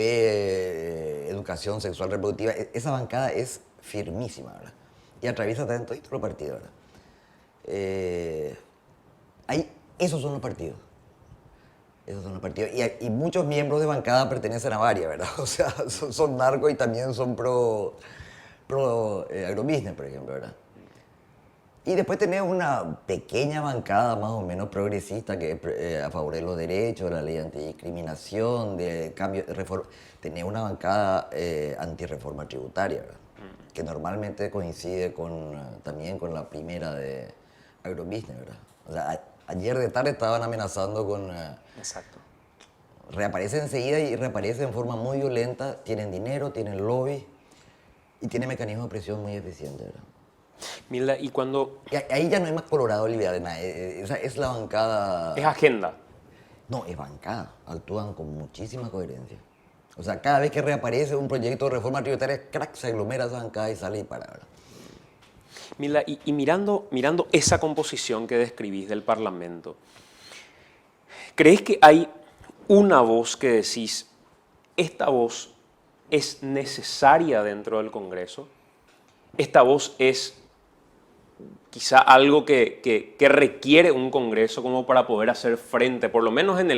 educación sexual reproductiva. Esa bancada es firmísima, ¿verdad? Y atraviesa tanto todos los partidos, ¿verdad? Esos son los partidos. Esos son los partidos. Y muchos miembros de bancada pertenecen a varias, ¿verdad? O sea, son narcos y también son pro agrobusiness, por ejemplo, ¿verdad? Y después tenés una pequeña bancada más o menos progresista que es a favor de los derechos, de la ley antidiscriminación, de cambio, de reforma. Tenés una bancada antirreforma tributaria, ¿verdad? Que normalmente coincide también con la primera de agrobusiness, ¿verdad? O sea, ayer de tarde estaban amenazando con... Exacto. Reaparece enseguida y reaparece en forma muy violenta. Tienen dinero, tienen lobby y tienen mecanismos de presión muy eficientes, ¿verdad? Milda, y cuando... Ahí ya no hay más colorado liberal, nada. Esa es la bancada... Es agenda. No, es bancada. Actúan con muchísima coherencia. O sea, cada vez que reaparece un proyecto de reforma tributaria, crack, se aglomera esa bancada y sale y para, ¿verdad? Milda, y mirando esa composición que describís del Parlamento, ¿crees que hay una voz que decís, esta voz es necesaria dentro del Congreso? ¿Esta voz es quizá algo que requiere un Congreso como para poder hacer frente, por lo menos en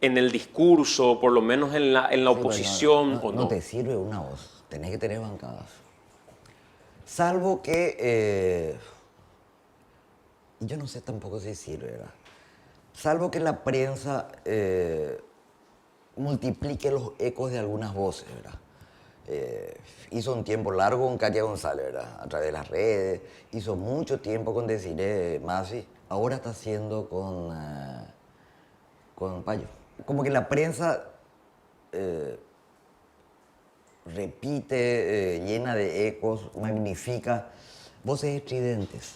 el discurso, por lo menos en la oposición? Sí, no te sirve una voz, tenés que tener bancadas. Salvo que, yo no sé tampoco si sirve, ¿verdad? Salvo que la prensa multiplique los ecos de algunas voces, ¿verdad? Hizo un tiempo largo con Katia González, ¿verdad? A través de las redes, hizo mucho tiempo con Desiree Masi, ahora está haciendo con Payo. Como que la prensa repite, llena de ecos, magnifica voces estridentes,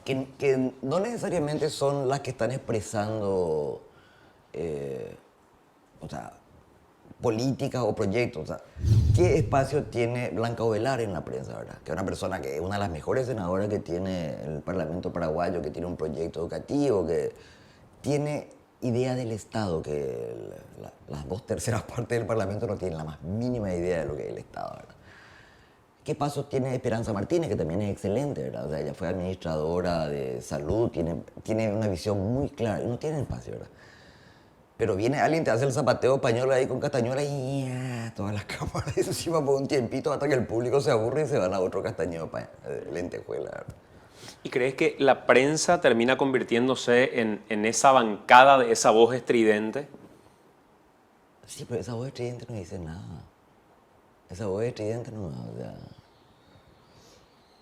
que no necesariamente son las que están expresando, o sea, políticas o proyectos. O sea, ¿qué espacio tiene Blanca Ovelar en la prensa, verdad? Que es una persona que es una de las mejores senadoras que tiene el Parlamento paraguayo, que tiene un proyecto educativo, que tiene idea del Estado, que las 2/3 partes del Parlamento no tienen la más mínima idea de lo que es el Estado, ¿verdad? ¿Qué pasos tiene Esperanza Martínez, que también es excelente, ¿verdad? O sea, ella fue administradora de salud, tiene una visión muy clara, y no tiene espacio, ¿verdad? Pero viene alguien, te hace el zapateo español ahí con Castañuela y todas las cámaras encima por un tiempito hasta que el público se aburre y se van a otro Castañeo lentejuela, ¿verdad? ¿Y crees que la prensa termina convirtiéndose en esa bancada de esa voz estridente? Sí, pero esa voz estridente no dice nada. Esa voz estridente no, o sea,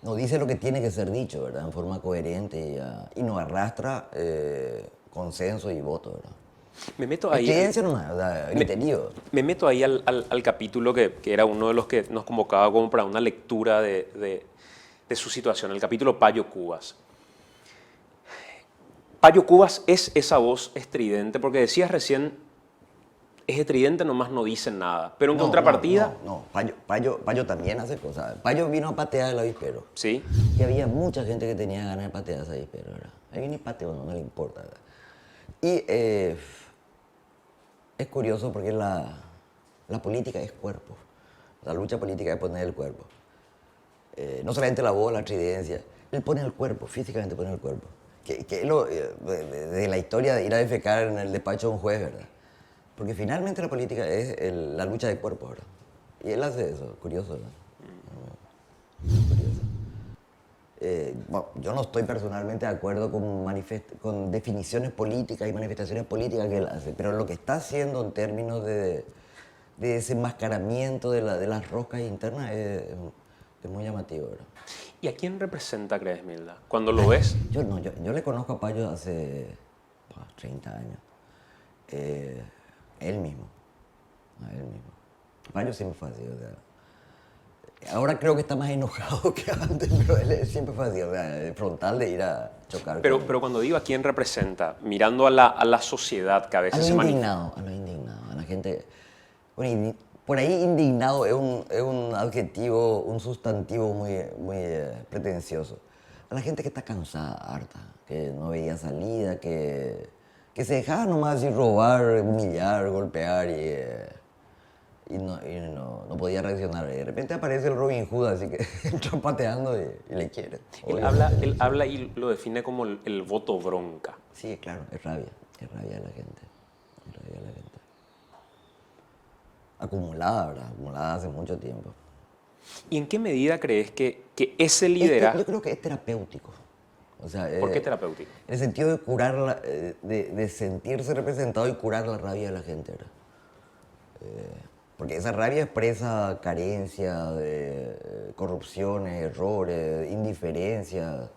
no dice lo que tiene que ser dicho, ¿verdad? En forma coherente y no arrastra consenso y voto, ¿verdad? Me meto ahí. Estridencia nomás, o sea, griterío. Me meto ahí al capítulo que era uno de los que nos convocaba como para una lectura de su situación, el capítulo Payo Cubas. Payo Cubas es esa voz estridente, porque decías recién, es estridente, nomás no dice nada. Pero en contrapartida... No, Payo también hace cosas. Payo vino a patear el avispero. Sí. Y había mucha gente que tenía ganas de patear ese avispero, ¿verdad? Ahí viene y pateó, no le importa, ¿verdad? Y es curioso porque la política es cuerpo. La lucha política es poner el cuerpo. No solamente la voz, la estridencia. Él pone el cuerpo, físicamente pone el cuerpo. que es lo, de la historia de ir a defecar en el despacho de un juez, ¿verdad? Porque finalmente la política es la lucha de cuerpos, ¿verdad? Y él hace eso, curioso, ¿verdad? Curioso. Bueno, yo no estoy personalmente de acuerdo con definiciones políticas y manifestaciones políticas que él hace, pero lo que está haciendo en términos de desenmascaramiento de las roscas internas es muy llamativo, ¿verdad? ¿Y a quién representa, crees, Milda? Cuando lo ves. Yo le conozco a Payo hace 30 años. Él mismo. A él mismo. Payo siempre fue así, o sea. Ahora creo que está más enojado que antes, pero él siempre fue así, o sea, frontal de ir a chocar. Pero cuando digo a quién representa, mirando a la sociedad que a veces se manifiesta. A lo indignado, a la gente. Bueno, por ahí indignado es un adjetivo, un sustantivo muy pretencioso. A la gente que está cansada, harta, que no veía salida, que se dejaba nomás así robar, humillar, golpear y no podía reaccionar. Y de repente aparece el Robin Hood, así que entra pateando y le quiere. Él habla y lo define como el voto bronca. Sí, claro, es rabia de la gente. Es rabia de la gente. Acumulada, ¿verdad? Acumulada hace mucho tiempo. ¿Y en qué medida crees que ese liderazgo... Yo creo que es terapéutico. O sea, ¿Por qué terapéutico? En el sentido de curar, de sentirse representado y curar la rabia de la gente, ¿verdad? Porque esa rabia expresa carencia, corrupciones, errores, indiferencia.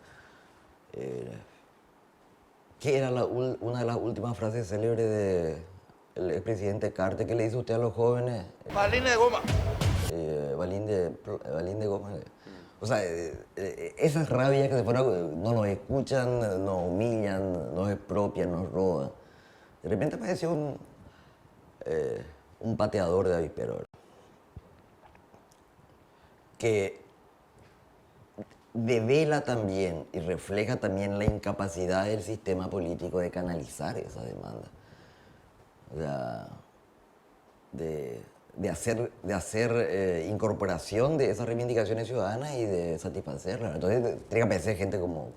¿Qué era una de las últimas frases célebres del expresidente Carter? ¿Qué le dice usted a los jóvenes? Balín de goma. Balín de goma. O sea, esas rabias que se fueron, no nos escuchan, nos humillan, nos expropian, nos roban. De repente apareció un pateador de avispero que devela también y refleja también la incapacidad del sistema político de canalizar esa demanda. O sea, de hacer incorporación de esas reivindicaciones ciudadanas y de satisfacerlas. Entonces, tiene que aparecer gente como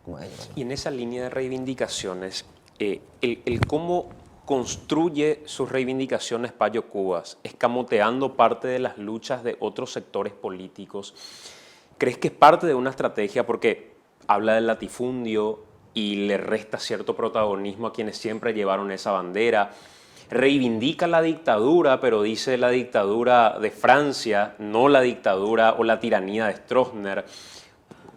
ellos, ¿no? Y en esa línea de reivindicaciones, el cómo construye sus reivindicaciones Payo Cubas, escamoteando parte de las luchas de otros sectores políticos, ¿crees que es parte de una estrategia? Porque habla del latifundio y le resta cierto protagonismo a quienes siempre llevaron esa bandera. Reivindica la dictadura, pero dice la dictadura de Francia, no la dictadura o la tiranía de Stroessner.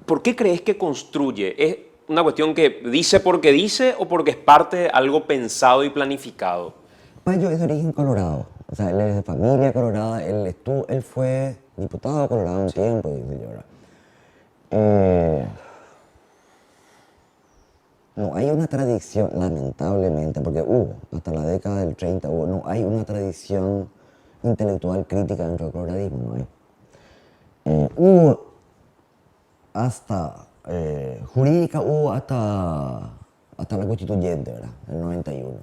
¿Por qué crees que construye? ¿Es una cuestión que dice porque dice o porque es parte de algo pensado y planificado? Payo es de origen colorado, o sea, él es de familia colorada, él fue diputado colorado un tiempo, dice yo, ¿verdad? No hay una tradición, lamentablemente, porque hasta la década del 30 no hay una tradición intelectual crítica dentro del coloradismo, no hay. Hubo hasta, jurídica hubo hasta la constituyente, ¿verdad? El 91.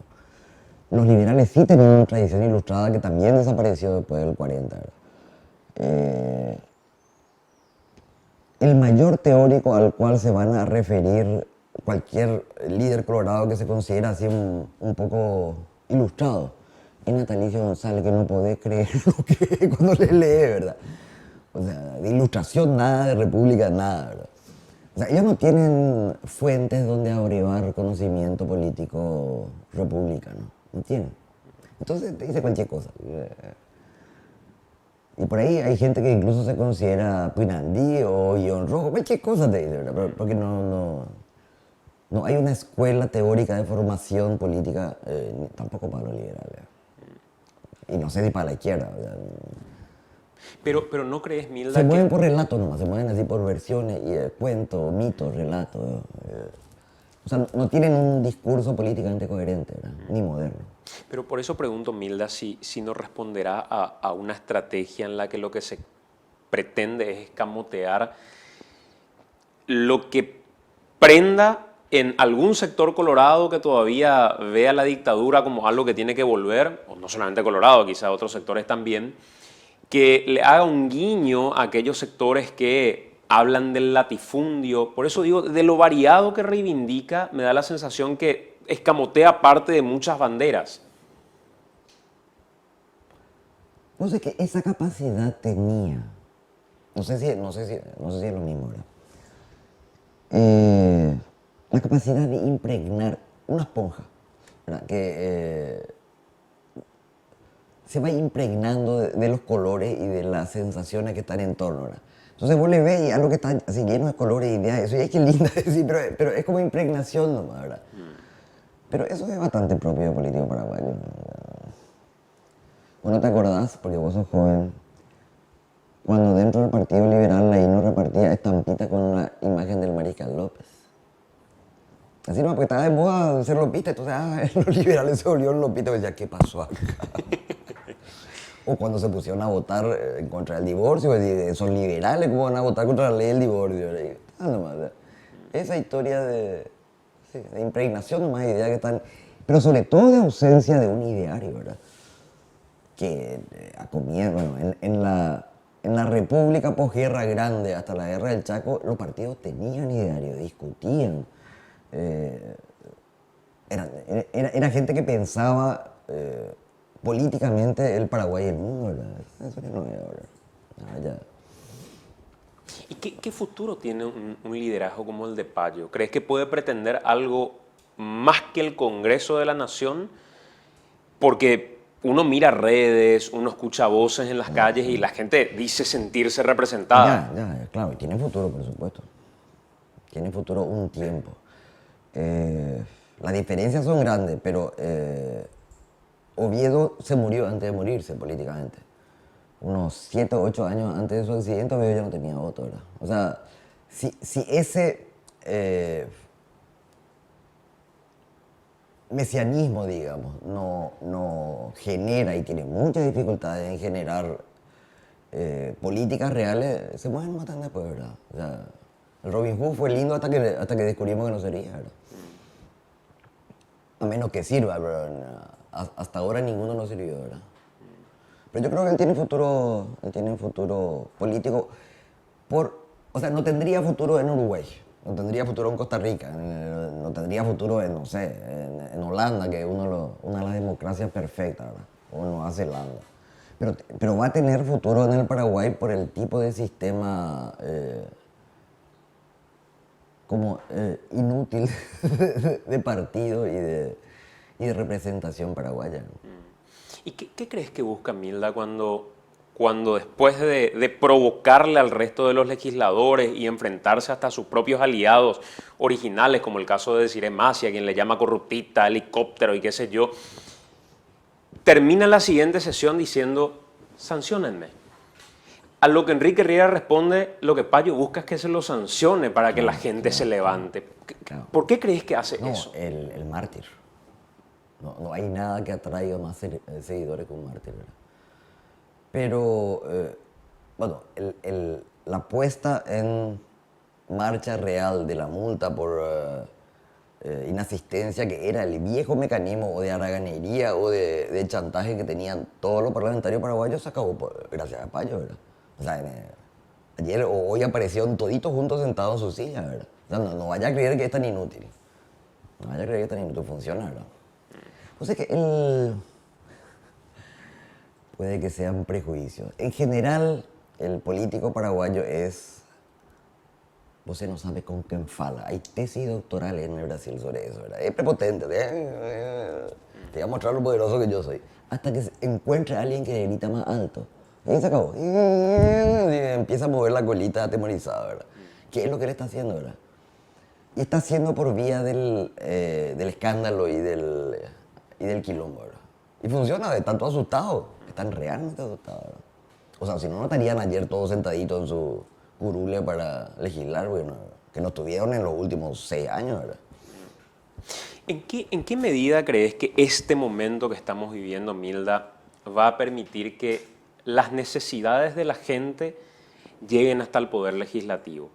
Los liberales sí tenían una tradición ilustrada que también desapareció después del 40, ¿verdad? El mayor teórico al cual se van a referir cualquier líder colorado que se considera así un poco ilustrado es Natalicio González, que no podés creer lo que cuando le lee, ¿verdad? O sea, de ilustración nada, de república nada, ¿verdad? O sea, ellos no tienen fuentes donde abrevar conocimiento político republicano, no tienen. Entonces te dice cualquier cosa. Y por ahí hay gente que incluso se considera Pinandí o Guión Rojo, cualquier cosa te dice, ¿verdad? Porque no hay una escuela teórica de formación política, tampoco para los liberales. Y no sé si para la izquierda. O sea, pero no crees, Milda, se mueven por relatos nomás, se mueven así por versiones, y cuentos, mitos, relatos. O sea, no tienen un discurso políticamente coherente, ¿verdad? Ni moderno. Pero por eso pregunto, Milda, si nos responderá a una estrategia en la que lo que se pretende es escamotear lo que prenda en algún sector colorado que todavía vea la dictadura como algo que tiene que volver, o no solamente Colorado, quizá otros sectores también, que le haga un guiño a aquellos sectores que hablan del latifundio. Por eso digo, de lo variado que reivindica, me da la sensación que escamotea parte de muchas banderas. No sé, que esa capacidad tenía. No sé si es lo mismo, ¿verdad? La capacidad de impregnar una esponja, ¿verdad? Que se va impregnando de los colores y de las sensaciones que están en torno, ¿verdad? Entonces vos le ves y algo que está así lleno de colores e ideas, eso ya es que linda decir, pero es como impregnación nomás, ¿verdad? Pero eso es bastante propio de político paraguayo. ¿Vos no te acordás, porque vos sos joven, cuando dentro del Partido Liberal la INO repartía estampita con la imagen del Mariscal López? Así no, porque estaba de moda ser lopista, entonces los liberales se volvieron lopistas y decían, ¿qué pasó acá? O cuando se pusieron a votar en contra del divorcio, son liberales, ¿cómo van a votar contra la ley del divorcio? Esa historia de impregnación, nomás ideas que están, pero sobre todo de ausencia de un ideario, ¿verdad? Que bueno, en la República posguerra grande, hasta la Guerra del Chaco, los partidos tenían ideario, discutían. Era gente que pensaba políticamente el Paraguay y el mundo, ¿verdad? Eso ya no es ahora. ¿Y qué futuro tiene un liderazgo como el de Payo? ¿Crees que puede pretender algo más que el Congreso de la Nación? Porque uno mira redes, uno escucha voces en las calles y la gente dice sentirse representada. Claro, y tiene futuro, por supuesto. Tiene futuro un tiempo. Las diferencias son grandes, pero Oviedo se murió antes de morirse políticamente. Unos 7 o 8 años antes de su accidente, Oviedo ya no tenía voto, ¿verdad? O sea, si ese mesianismo, digamos, no genera y tiene muchas dificultades en generar políticas reales, se mueven matando después, ¿verdad? O sea, el Robin Hood fue lindo hasta que descubrimos que no sería, ¿verdad? A menos que sirva, pero hasta ahora ninguno no sirvió, ¿verdad? Pero yo creo que él tiene un futuro político o sea, no tendría futuro en Uruguay, no tendría futuro en Costa Rica, no tendría futuro en, no sé, en Holanda, que es una de las democracias perfectas, ¿verdad? O en Nueva Zelanda. Pero va a tener futuro en el Paraguay por el tipo de sistema como inútil de partido y de representación paraguaya. ¿Y qué crees que busca Milda cuando después de provocarle al resto de los legisladores y enfrentarse hasta a sus propios aliados originales, como el caso de Desiree Macia, quien le llama corruptita, helicóptero y qué sé yo, termina la siguiente sesión diciendo, sanciónenme? A lo que Enrique Riera responde, lo que Payo busca es que se lo sancione para que la gente se levante. Claro. ¿Por qué crees que hace eso? El mártir. No hay nada que atraiga más seguidores que un mártir, ¿verdad? Pero, bueno, la puesta en marcha real de la multa por inasistencia, que era el viejo mecanismo o de haraganería o de chantaje que tenían todos los parlamentarios paraguayos, se acabó gracias a Payo, ¿verdad? O sea, ayer o hoy aparecieron toditos juntos sentados en su silla, ¿verdad? O sea, no vaya a creer que es tan inútil. No vaya a creer que es tan inútil, funciona, ¿verdad? O sea que puede que sean prejuicios. En general, el político paraguayo vos no sabe con qué enfala. Hay tesis doctorales en el Brasil sobre eso, ¿verdad? Es prepotente. Te voy a mostrar lo poderoso que yo soy. Hasta que encuentre a alguien que grita más alto. Y se acabó. Y empieza a mover la colita atemorizada, ¿verdad? ¿Qué es lo que él está haciendo, verdad? Y está haciendo por vía del escándalo y del quilombo, ¿verdad? Y funciona, están todos asustados. Están realmente asustados, ¿verdad? O sea, si no estarían ayer todos sentaditos en su curule para legislar, bueno, que no estuvieron en los últimos 6 años, ¿verdad? ¿En qué medida crees que este momento que estamos viviendo, Milda, va a permitir que las necesidades de la gente lleguen hasta el poder legislativo?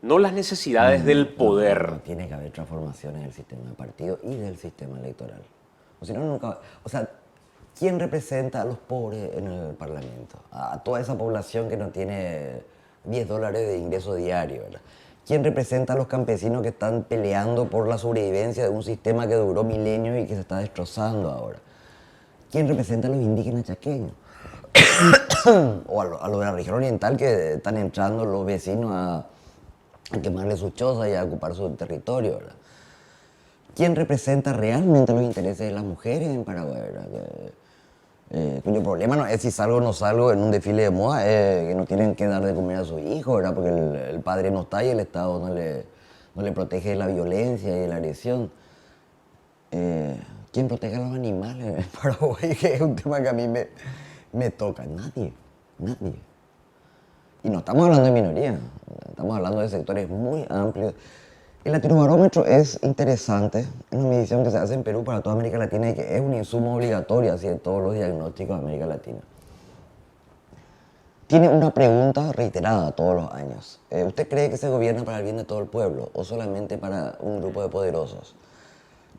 No las necesidades del poder. No, tiene que haber transformaciones del sistema de partido y del sistema electoral. O si no, nunca... O sea, ¿quién representa a los pobres en el Parlamento? A toda esa población que no tiene $10 de ingreso diario, ¿verdad? ¿Quién representa a los campesinos que están peleando por la sobrevivencia de un sistema que duró milenios y que se está destrozando ahora? ¿Quién representa a los indígenas chaqueños? O a los de la región oriental que están entrando los vecinos a quemarle sus chozas y a ocupar su territorio, ¿verdad? ¿Quién representa realmente los intereses de las mujeres en Paraguay, ¿verdad? Cuyo problema no es si salgo o no salgo en un desfile de moda, que no tienen que dar de comer a sus hijos, ¿verdad? Porque el padre no está y el Estado no le protege de la violencia y de la agresión. ¿Quién protege a los animales en Paraguay? Que es un tema que a mí me toca. Nadie. Y no estamos hablando de minorías, estamos hablando de sectores muy amplios. El Latinobarómetro es interesante, es una medición que se hace en Perú para toda América Latina y que es un insumo obligatorio así de todos los diagnósticos de América Latina. Tiene una pregunta reiterada todos los años. ¿Usted cree que se gobierna para el bien de todo el pueblo o solamente para un grupo de poderosos?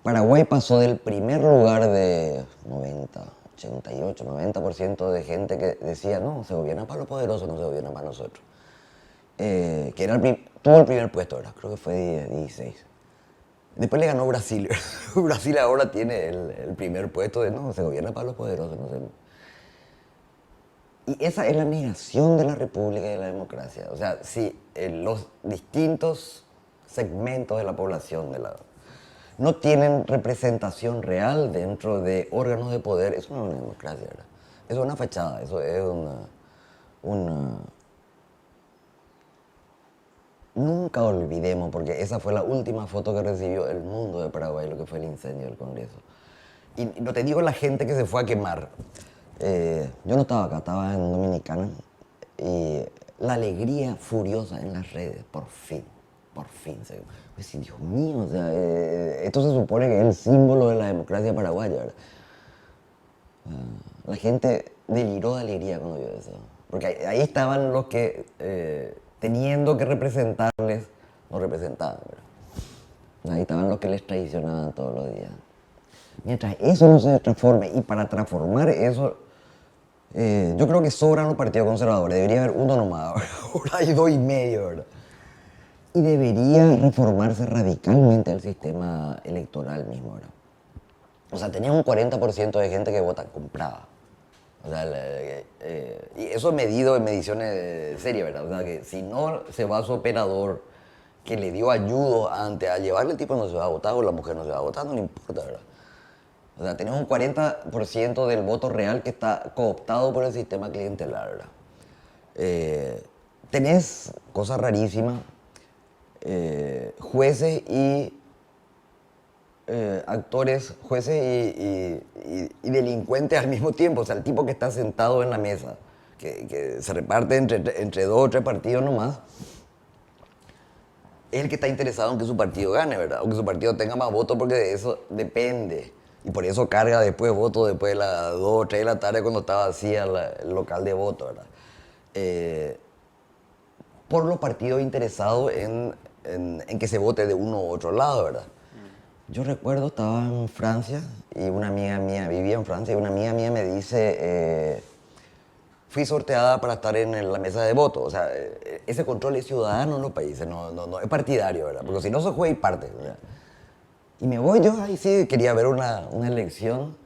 Paraguay pasó del primer lugar de 90% de gente que decía no, se gobierna para los poderosos, no se gobierna para nosotros. Que era tuvo el primer puesto, ¿verdad? Creo que fue 16. Después le ganó Brasil. Brasil ahora tiene el primer puesto de no, se gobierna para los poderosos. No sé. Y esa es la negación de la república y de la democracia. O sea, si los distintos segmentos de la población no tienen representación real dentro de órganos de poder, eso no es una democracia, ¿verdad? Eso es una fachada, eso es una... Nunca olvidemos, porque esa fue la última foto que recibió el mundo de Paraguay, lo que fue el incendio del Congreso. Y no te digo la gente que se fue a quemar. Yo no estaba acá, estaba en Dominicana. Y la alegría furiosa en las redes, por fin. Pues, Dios mío, o sea, esto se supone que es el símbolo de la democracia paraguaya, ¿verdad? La gente deliró de alegría cuando vio eso. Porque ahí estaban los que... teniendo que representarles, no representaban, ¿verdad? Ahí estaban los que les traicionaban todos los días. Mientras eso no se transforme, y para transformar eso, yo creo que sobran los partidos conservadores, debería haber uno nomás, ahora hay 2,5, ¿verdad? Y debería reformarse radicalmente el sistema electoral mismo, ¿verdad? O sea, tenía un 40% de gente que vota comprada. O sea, y eso medido en mediciones serias, ¿verdad? O sea, que si no se va a su operador que le dio ayuda antes a llevarle, el tipo no se va a votar o la mujer no se va a votar, no le importa, ¿verdad? O sea, tenemos un 40% del voto real que está cooptado por el sistema clientelar, ¿verdad? Tenés cosas rarísimas, jueces y actores, jueces y delincuentes al mismo tiempo. O sea, el tipo que está sentado en la mesa, que se reparte entre 2 o 3 partidos nomás, es el que está interesado en que su partido gane, ¿verdad? O que su partido tenga más votos, porque de eso depende. Y por eso carga después votos después de las 2 o 3 de la tarde cuando está vacía el local de voto, ¿verdad? Por los partidos interesados en que se vote de uno u otro lado, ¿verdad? Yo recuerdo, estaba en Francia y una amiga mía, vivía en Francia, y una amiga mía me dice, fui sorteada para estar en la mesa de voto. O sea, ese control es ciudadano en los países, no es partidario, ¿verdad? Porque si no se juega y parte, ¿verdad? Y me voy yo, ahí sí, quería ver una elección,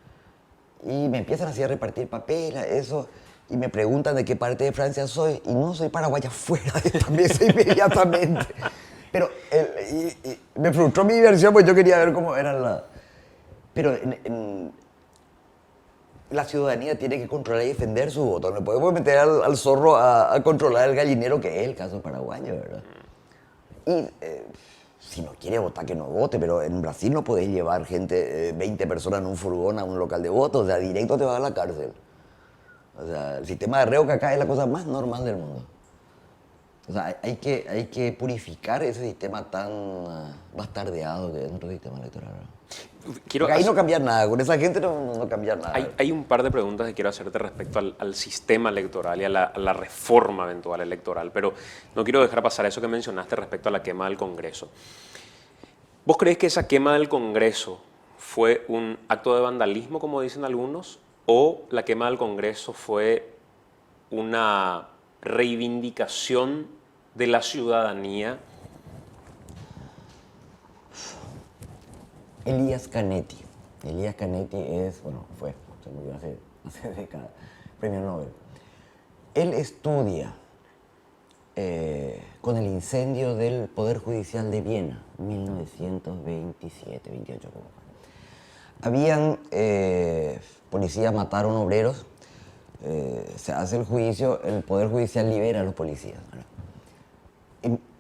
y me empiezan así a repartir papeles, eso, y me preguntan de qué parte de Francia soy, y no soy paraguaya, fuera de esta mesa inmediatamente. Pero me frustró mi diversión, porque yo quería ver cómo era la... Pero la ciudadanía tiene que controlar y defender su voto. No podemos meter al zorro a controlar el gallinero, que es el caso paraguayo, ¿verdad? Y si no quiere votar, que no vote, pero en Brasil no podés llevar gente, 20 personas en un furgón a un local de voto, o sea, directo te vas a la cárcel. O sea, el sistema de reo que acá es la cosa más normal del mundo. O sea, hay que purificar ese sistema tan bastardeado que es nuestro sistema electoral, ¿verdad? Porque ahí no cambia nada, con esa gente no cambia nada. Hay un par de preguntas que quiero hacerte respecto al sistema electoral y a la reforma eventual electoral, pero no quiero dejar pasar eso que mencionaste respecto a la quema del Congreso. ¿Vos crees que esa quema del Congreso fue un acto de vandalismo, como dicen algunos, o la quema del Congreso fue una reivindicación de la ciudadanía? Elías Canetti. Elías Canetti se murió hace décadas, premio Nobel. Él estudia con el incendio del Poder Judicial de Viena, 1927, 28. Habían policías mataron obreros, se hace el juicio, el Poder Judicial libera a los policías, ¿verdad?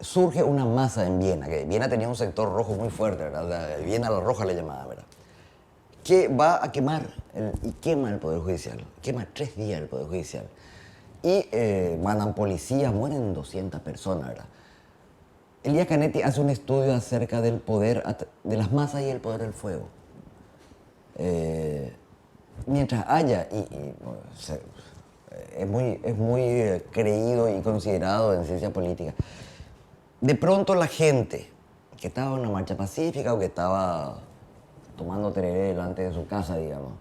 Surge una masa en Viena, que Viena tenía un sector rojo muy fuerte, ¿verdad? Viena la Roja le llamaba, ¿verdad? Que va a quemar, y quema el Poder Judicial, quema 3 días el Poder Judicial. Y mandan policías, mueren 200 personas, ¿verdad? Elías Canetti hace un estudio acerca del poder, de las masas y el poder del fuego. Mientras haya, es muy creído y considerado en ciencia política, de pronto la gente que estaba en una marcha pacífica o que estaba tomando tereré delante de su casa, digamos,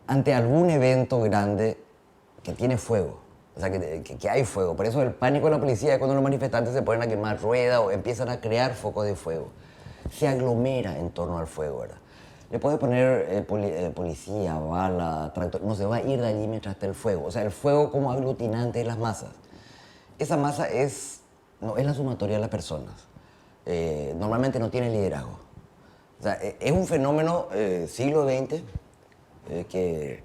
ante algún evento grande que tiene fuego, o sea, que hay fuego. Por eso el pánico de la policía es cuando los manifestantes se ponen a quemar ruedas o empiezan a crear focos de fuego. Se aglomera en torno al fuego, ¿verdad? Le puede poner policía, bala, tractor, no se va a ir de allí mientras esté el fuego. O sea, el fuego como aglutinante de las masas. Esa masa no es la sumatoria de las personas. Normalmente no tiene liderazgo. O sea, es un fenómeno siglo XX que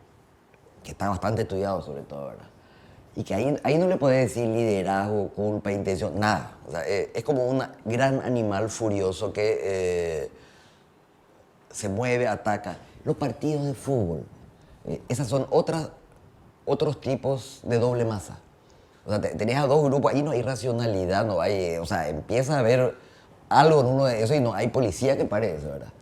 está bastante estudiado sobre todo, ¿verdad? Y que ahí no le puedes decir liderazgo, culpa, intención, nada. O sea, es como un gran animal furioso que se mueve, ataca. Los partidos de fútbol, esas son otros tipos de doble masa. O sea, tenés a dos grupos, ahí no hay racionalidad, no hay, o sea, empieza a haber algo en uno de esos y no hay policía que pare eso, ¿verdad?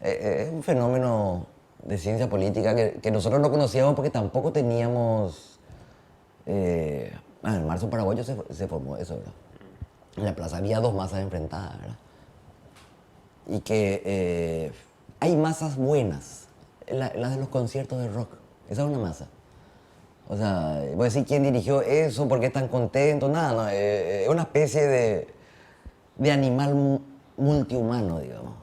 Es un fenómeno de ciencia política que nosotros no conocíamos porque tampoco teníamos... en el marzo paraguayo se formó eso, ¿verdad? En la plaza había 2 masas enfrentadas, ¿verdad? Y que hay masas buenas, las de los conciertos de rock, esa es una masa. O sea, voy a decir quién dirigió eso, por qué están contentos, nada, no, es una especie de animal multihumano, digamos,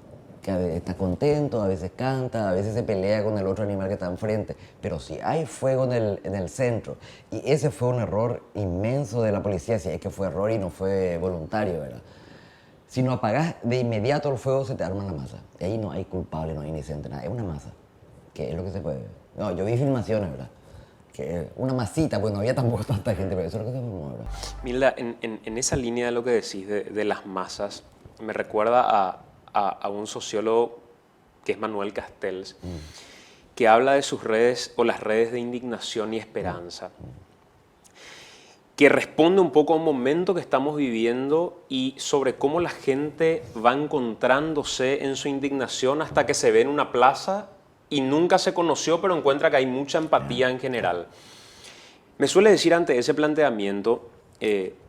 que a veces está contento, a veces canta, a veces se pelea con el otro animal que está enfrente, pero si hay fuego en el centro, y ese fue un error inmenso de la policía, si es que fue error y no fue voluntario, ¿verdad? Si no apagás de inmediato el fuego, se te arma la masa. Y ahí no hay culpable, no hay inocente, nada. Es una masa, que es lo que se puede ver. No, yo vi filmaciones, ¿verdad? Que una masita, pues no había tampoco tanta gente, pero eso es lo que se formó, ¿verdad? Milda, en esa línea de lo que decís de las masas, me recuerda a un sociólogo que es Manuel Castells, que habla de sus redes o las redes de indignación y esperanza, que responde un poco a un momento que estamos viviendo y sobre cómo la gente va encontrándose en su indignación hasta que se ve en una plaza y nunca se conoció, pero encuentra que hay mucha empatía en general. Me suele decir ante ese planteamiento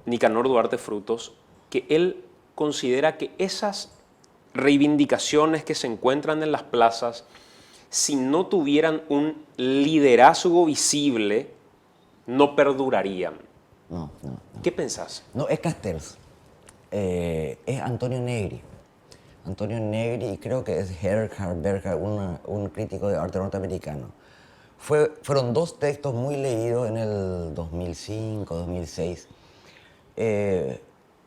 Nicanor Duarte Frutos que él considera que esas reivindicaciones que se encuentran en las plazas, si no tuvieran un liderazgo visible, no perdurarían. No. ¿Qué pensás? No, es Castells. Es Antonio Negri. Antonio Negri, y creo que es Gerhard Berger, un crítico de arte norteamericano. Fueron 2 textos muy leídos en el 2005, 2006.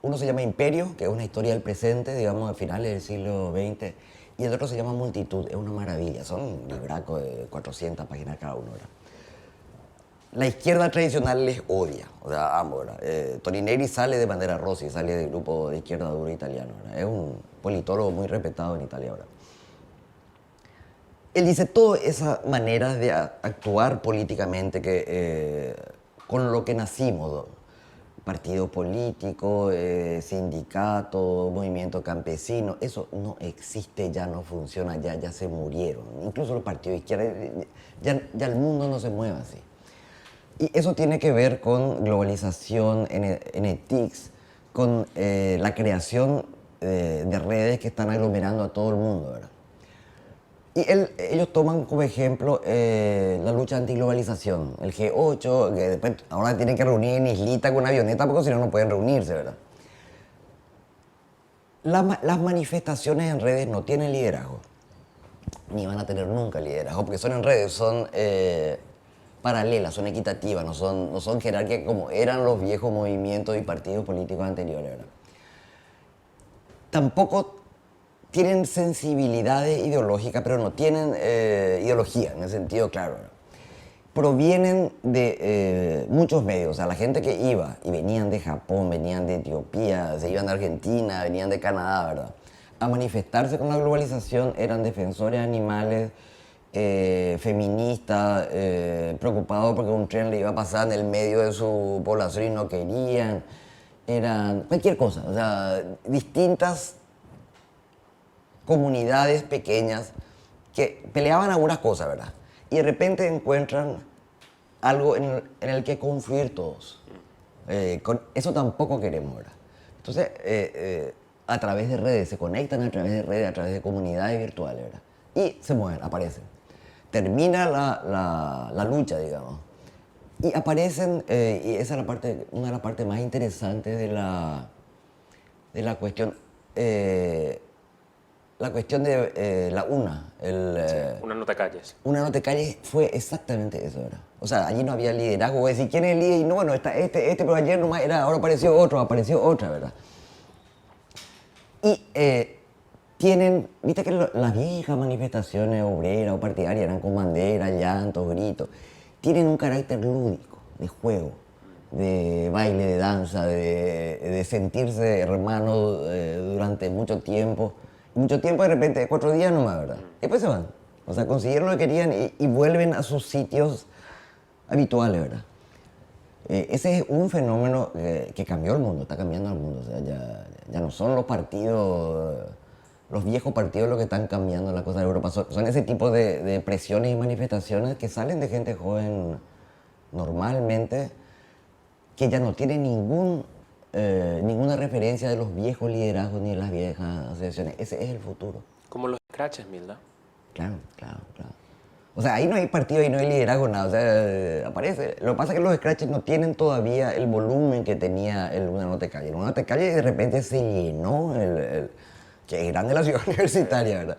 Uno se llama Imperio, que es una historia del presente, digamos, de finales del siglo XX, y el otro se llama Multitud, es una maravilla. Son libracos de 400 páginas cada uno, ¿verdad? La izquierda tradicional les odia, o sea, ambos, ¿verdad? Toninelli sale de Bandera Rossi, sale del grupo de izquierda dura italiano, ¿verdad? Es un politólogo muy respetado en Italia, ¿verdad? Él dice todas esas maneras de actuar políticamente con lo que nacimos, partido político, sindicato, movimiento campesino, eso no existe, ya no funciona, ya se murieron. Incluso los partidos de izquierda, ya el mundo no se mueve así. Y eso tiene que ver con globalización, NTICs, con la creación de redes que están aglomerando a todo el mundo, ¿verdad? Y ellos toman como ejemplo la lucha antiglobalización, el G8, que después ahora tienen que reunir en islita con avioneta porque si no, no pueden reunirse, ¿verdad? Las manifestaciones en redes no tienen liderazgo, ni van a tener nunca liderazgo, porque son en redes, son paralelas, son equitativas, no son jerárquicas como eran los viejos movimientos y partidos políticos anteriores, ¿verdad? Tampoco tienen sensibilidades ideológicas, pero no tienen ideología, en el sentido claro, ¿verdad? Provienen de muchos medios, o sea, la gente que iba y venían de Japón, venían de Etiopía, se iban de Argentina, venían de Canadá, ¿verdad? A manifestarse con la globalización eran defensores animales, feministas, preocupados porque un tren le iba a pasar en el medio de su población y no querían, eran cualquier cosa, o sea, distintas comunidades pequeñas que peleaban algunas cosas, ¿verdad? Y de repente encuentran algo en el que confluir todos. Eso tampoco queremos, ¿verdad? Entonces, a través de redes, se conectan a través de redes, a través de comunidades virtuales, ¿verdad? Y se mueven, aparecen. Termina la lucha, digamos. Y aparecen, y esa es una de las partes más interesantes de la cuestión. La cuestión de la UNA. Una no te calles. Una no te calles fue exactamente eso, ¿verdad? O sea, allí no había liderazgo. Decir, ¿quién es el líder? Y no, bueno, está pero ayer nomás era, ahora apareció otra, ¿verdad? Y tienen, viste que las viejas manifestaciones obreras o partidarias eran con banderas, llantos, gritos. Tienen un carácter lúdico, de juego, de baile, de danza, de sentirse hermanos durante mucho tiempo. Mucho tiempo, de repente, 4 días nomás, ¿verdad? Y después se van. O sea, consiguieron lo que querían y vuelven a sus sitios habituales, ¿verdad? Ese es un fenómeno que cambió el mundo, está cambiando el mundo. O sea, ya no son los partidos, los viejos partidos los que están cambiando la cosa de Europa. Son ese tipo de presiones y manifestaciones que salen de gente joven normalmente, que ya no tiene ninguna referencia de los viejos liderazgos ni de las viejas asociaciones. Ese es el futuro. Como los scratches, Milda. Claro. O sea, ahí no hay partido, ahí no hay liderazgo, nada. O sea, aparece. Lo que pasa es que los scratches no tienen todavía el volumen que tenía el Una no te calles. El Una no te calles de repente se llenó, que es grande la ciudad universitaria, ¿verdad?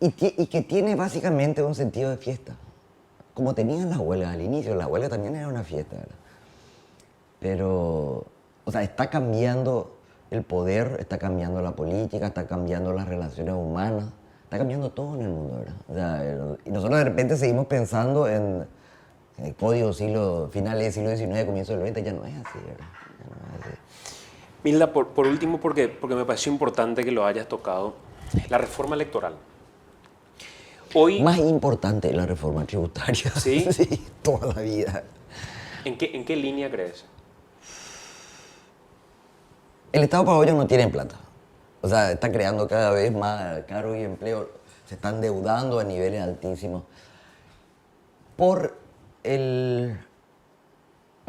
Y que tiene básicamente un sentido de fiesta. Como tenían las huelgas al inicio, la huelga también era una fiesta, ¿verdad? Pero, o sea, está cambiando el poder, está cambiando la política, está cambiando las relaciones humanas, está cambiando todo en el mundo, ¿verdad? O sea, y nosotros de repente seguimos pensando en el código finales del siglo XIX, comienzo del XX, ya no es así, ¿verdad? Ya no es así. Milda, por último, porque me pareció importante que lo hayas tocado, la reforma electoral. Hoy, Más importante la reforma tributaria. ¿Sí? Sí, toda la vida. ¿En qué línea crees? El Estado paraguayo no tiene plata. O sea, está creando cada vez más cargos y empleo. Se están endeudando a niveles altísimos por la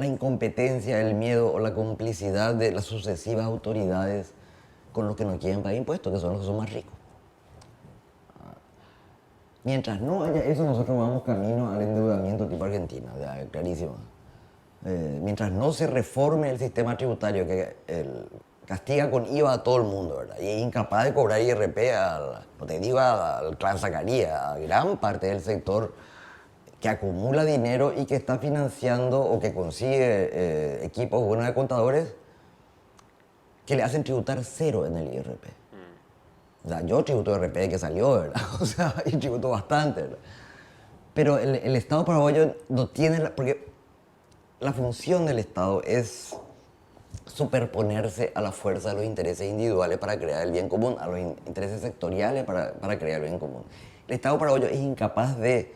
incompetencia, el miedo o la complicidad de las sucesivas autoridades con los que no quieren pagar impuestos, que son los que son más ricos. Mientras no haya eso, nosotros vamos camino al endeudamiento tipo Argentina, o sea, clarísimo. Mientras no se reforme el sistema tributario que castiga con IVA a todo el mundo, ¿verdad? Y es incapaz de cobrar IRP no te digo al clan Zacarías, a gran parte del sector que acumula dinero y que está financiando o que consigue equipos buenos de contadores que le hacen tributar 0 en el IRP. O sea, yo tributo IRP que salió, ¿verdad? O sea, y tributo bastante, ¿verdad? Pero el Estado paraguayo no tiene porque la función del Estado es superponerse a la fuerza de los intereses individuales para crear el bien común, a los intereses sectoriales para crear el bien común. El Estado paraguayo es incapaz de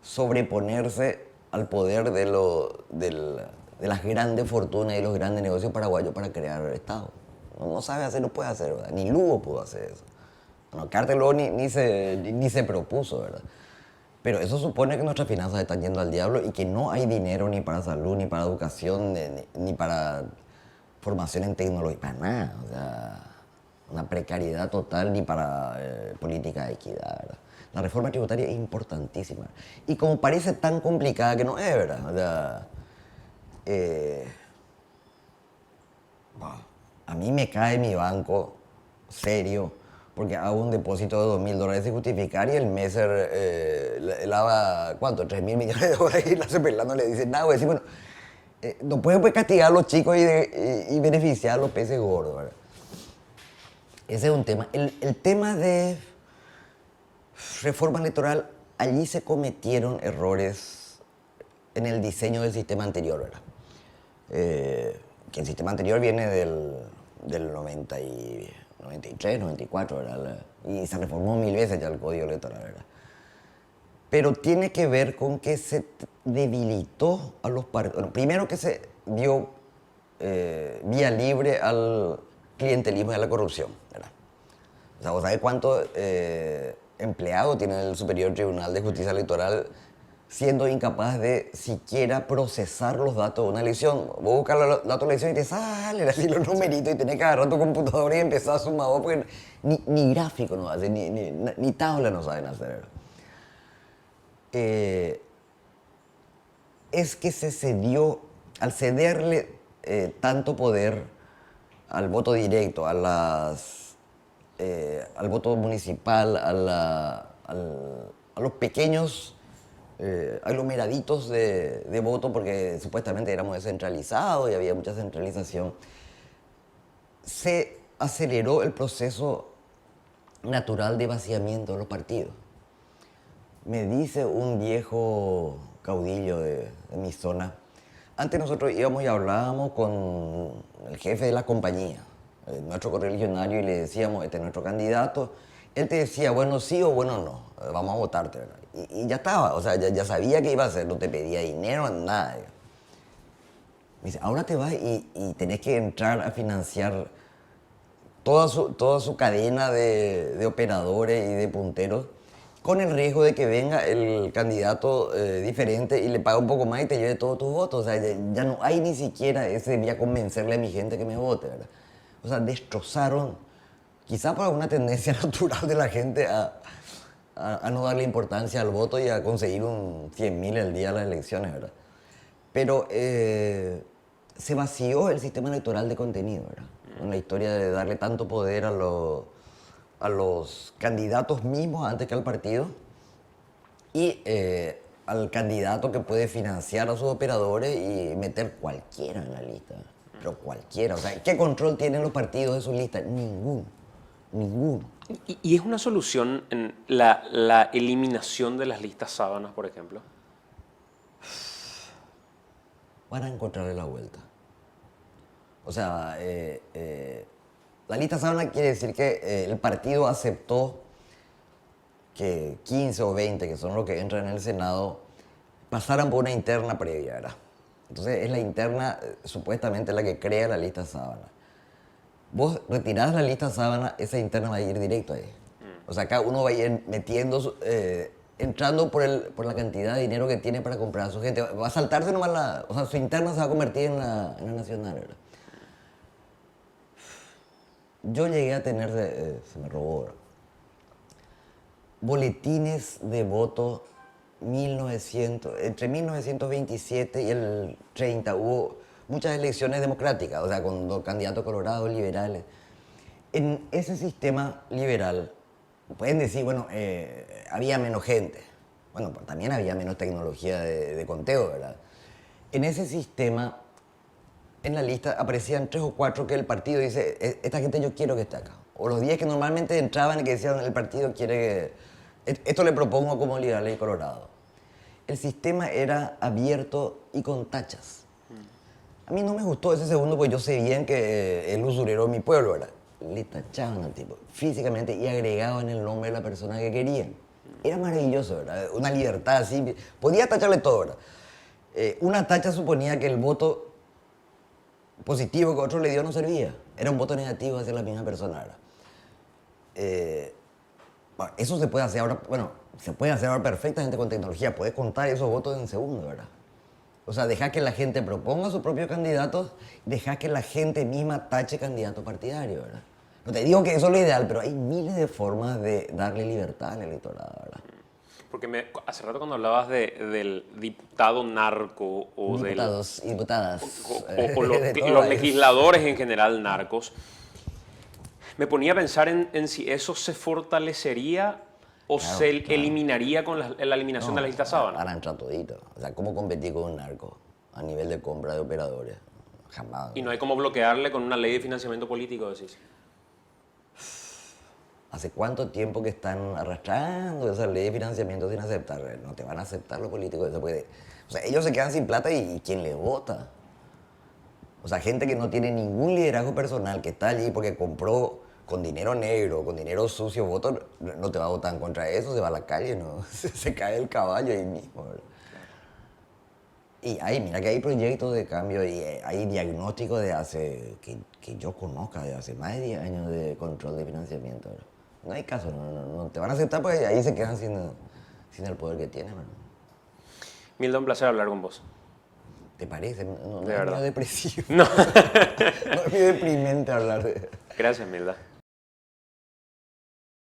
sobreponerse al poder de las grandes fortunas y los grandes negocios paraguayos para crear el Estado. No sabe hacer, no puede hacer, ¿verdad? Ni Lugo pudo hacer eso. Bueno, Carter luego ni se propuso, ¿verdad? Pero eso supone que nuestras finanzas están yendo al diablo y que no hay dinero ni para salud, ni para educación, ni para formación en tecnología, para nada. O sea, una precariedad total ni para política de equidad, ¿verdad? La reforma tributaria es importantísima. Y como parece tan complicada que no es, ¿verdad? O sea, a mí me cae mi banco serio porque hago un depósito de $2.000 sin justificar y el MESER lava, ¿cuánto? 3.000 millones de dólares y la CPLA no le dice nada. Voy a decir, bueno, no pueden pues, castigar a los chicos y beneficiar a los peces gordos, ¿verdad? Ese es un tema. El tema de reforma electoral, allí se cometieron errores en el diseño del sistema anterior, ¿verdad? Que el sistema anterior viene del 93, 94, ¿verdad? Y se reformó 1000 veces ya el Código Electoral, ¿verdad? Pero tiene que ver con que se debilitó a los partidos. Bueno, primero que se dio vía libre al clientelismo y a la corrupción, ¿verdad? O sea, ¿vos sabés cuántos empleados tiene el Superior Tribunal de Justicia Electoral siendo incapaz de siquiera procesar los datos de una elección? Vos buscas los datos de la elección y te salen así los numeritos y tenés que agarrar tu computadora y empezar a sumar, porque ni gráfico no hacen, ni tabla no saben hacer, ¿verdad? Es que se cedió, al cederle tanto poder al voto directo, al voto municipal, a los pequeños aglomeraditos de voto, porque supuestamente éramos descentralizados y había mucha centralización, se aceleró el proceso natural de vaciamiento de los partidos. Me dice un viejo caudillo de mi zona, antes nosotros íbamos y hablábamos con el jefe de la compañía, nuestro correligionario, y le decíamos, este es nuestro candidato. Él te decía, bueno sí o bueno no, vamos a votarte, ¿verdad? Y ya estaba, o sea, ya sabía qué iba a hacer, no te pedía dinero, nada. Me dice, ahora te vas y tenés que entrar a financiar toda su cadena de operadores y de punteros, con el riesgo de que venga el candidato diferente y le pague un poco más y te lleve todos tus votos. O sea, ya no hay ni siquiera ese voy a convencerle a mi gente que me vote, ¿verdad? O sea, destrozaron, quizá por alguna tendencia natural de la gente a no darle importancia al voto y a conseguir un 100.000 el día de las elecciones, ¿verdad? Pero se vació el sistema electoral de contenido, ¿verdad? Con la historia de darle tanto poder a los candidatos mismos antes que al partido y al candidato que puede financiar a sus operadores y meter cualquiera en la lista, pero cualquiera. O sea, ¿qué control tienen los partidos de sus listas? Ninguno. ¿Y es una solución en la eliminación de las listas sábanas, por ejemplo? Van a encontrarle la vuelta. O sea, la lista sábana quiere decir que el partido aceptó que 15 o 20, que son los que entran en el Senado, pasaran por una interna previa, ¿verdad? Entonces es la interna supuestamente la que crea la lista sábana. Vos retirás la lista sábana, esa interna va a ir directo ahí. O sea, cada uno va a ir metiendo, entrando por la cantidad de dinero que tiene para comprar a su gente. Va a saltarse nomás o sea, su interna se va a convertir en la nacional, ¿verdad? Yo llegué a tener, se me robó, ¿verdad? Boletines de voto entre 1927 y el 30 hubo muchas elecciones democráticas, o sea, con los candidatos colorados, liberales. En ese sistema liberal, pueden decir, bueno, había menos gente. Bueno, pues también había menos tecnología de conteo, ¿verdad? En ese sistema, en la lista aparecían 3 o 4 que el partido dice, esta gente yo quiero que esté acá. O los 10 que normalmente entraban y que decían, el partido quiere que... Esto le propongo como liberal y colorado. El sistema era abierto y con tachas. A mí no me gustó ese segundo porque yo sé bien que el usurero es mi pueblo, ¿verdad? Le tachaban al tipo físicamente y agregaban el nombre de la persona que querían. Era maravilloso, ¿verdad? Una libertad así. Podía tacharle todo, ¿verdad? Una tacha suponía que el voto positivo que otro le dio no servía. Era un voto negativo hacia la misma persona, ¿verdad? Bueno, eso se puede hacer ahora, bueno, se puede hacer ahora perfectamente con tecnología. Puedes contar esos votos en segundos, ¿verdad? O sea, deja que la gente proponga sus propios candidatos, deja que la gente misma tache candidato partidario, ¿verdad? No te digo que eso es lo ideal, pero hay miles de formas de darle libertad al electorado, ¿verdad? Porque hace rato cuando hablabas del diputado narco o Diputados y diputadas. o los de todo eso. legisladores en general narcos, me ponía a pensar en si eso se fortalecería o Claro, se claro. eliminaría con la eliminación de la lista sábana. Para entrar todito. O sea, ¿cómo competir con un narco a nivel de compra de operadores? Jamás. Y no hay como bloquearle con una ley de financiamiento político, decís. ¿Hace cuánto tiempo que están arrastrando esa ley de financiamiento sin aceptar? No te van a aceptar los políticos eso, porque, o sea, ellos se quedan sin plata y ¿quién les vota? O sea, gente que no tiene ningún liderazgo personal, que está allí porque compró con dinero negro, con dinero sucio, votos, no te va a votar en contra de eso, se va a la calle, ¿no? Se cae el caballo ahí mismo, ¿verdad? Y mira que hay proyectos de cambio y hay diagnósticos de hace, que yo conozca, de hace más de 10 años de control de financiamiento, ¿verdad? No hay caso, no te van a aceptar porque ahí se quedan sin el poder que tienen, ¿verdad? Milda, un placer hablar con vos. ¿Te parece? No De es verdad. medio depresivo. No. No es medio deprimente hablar de... Gracias, Milda.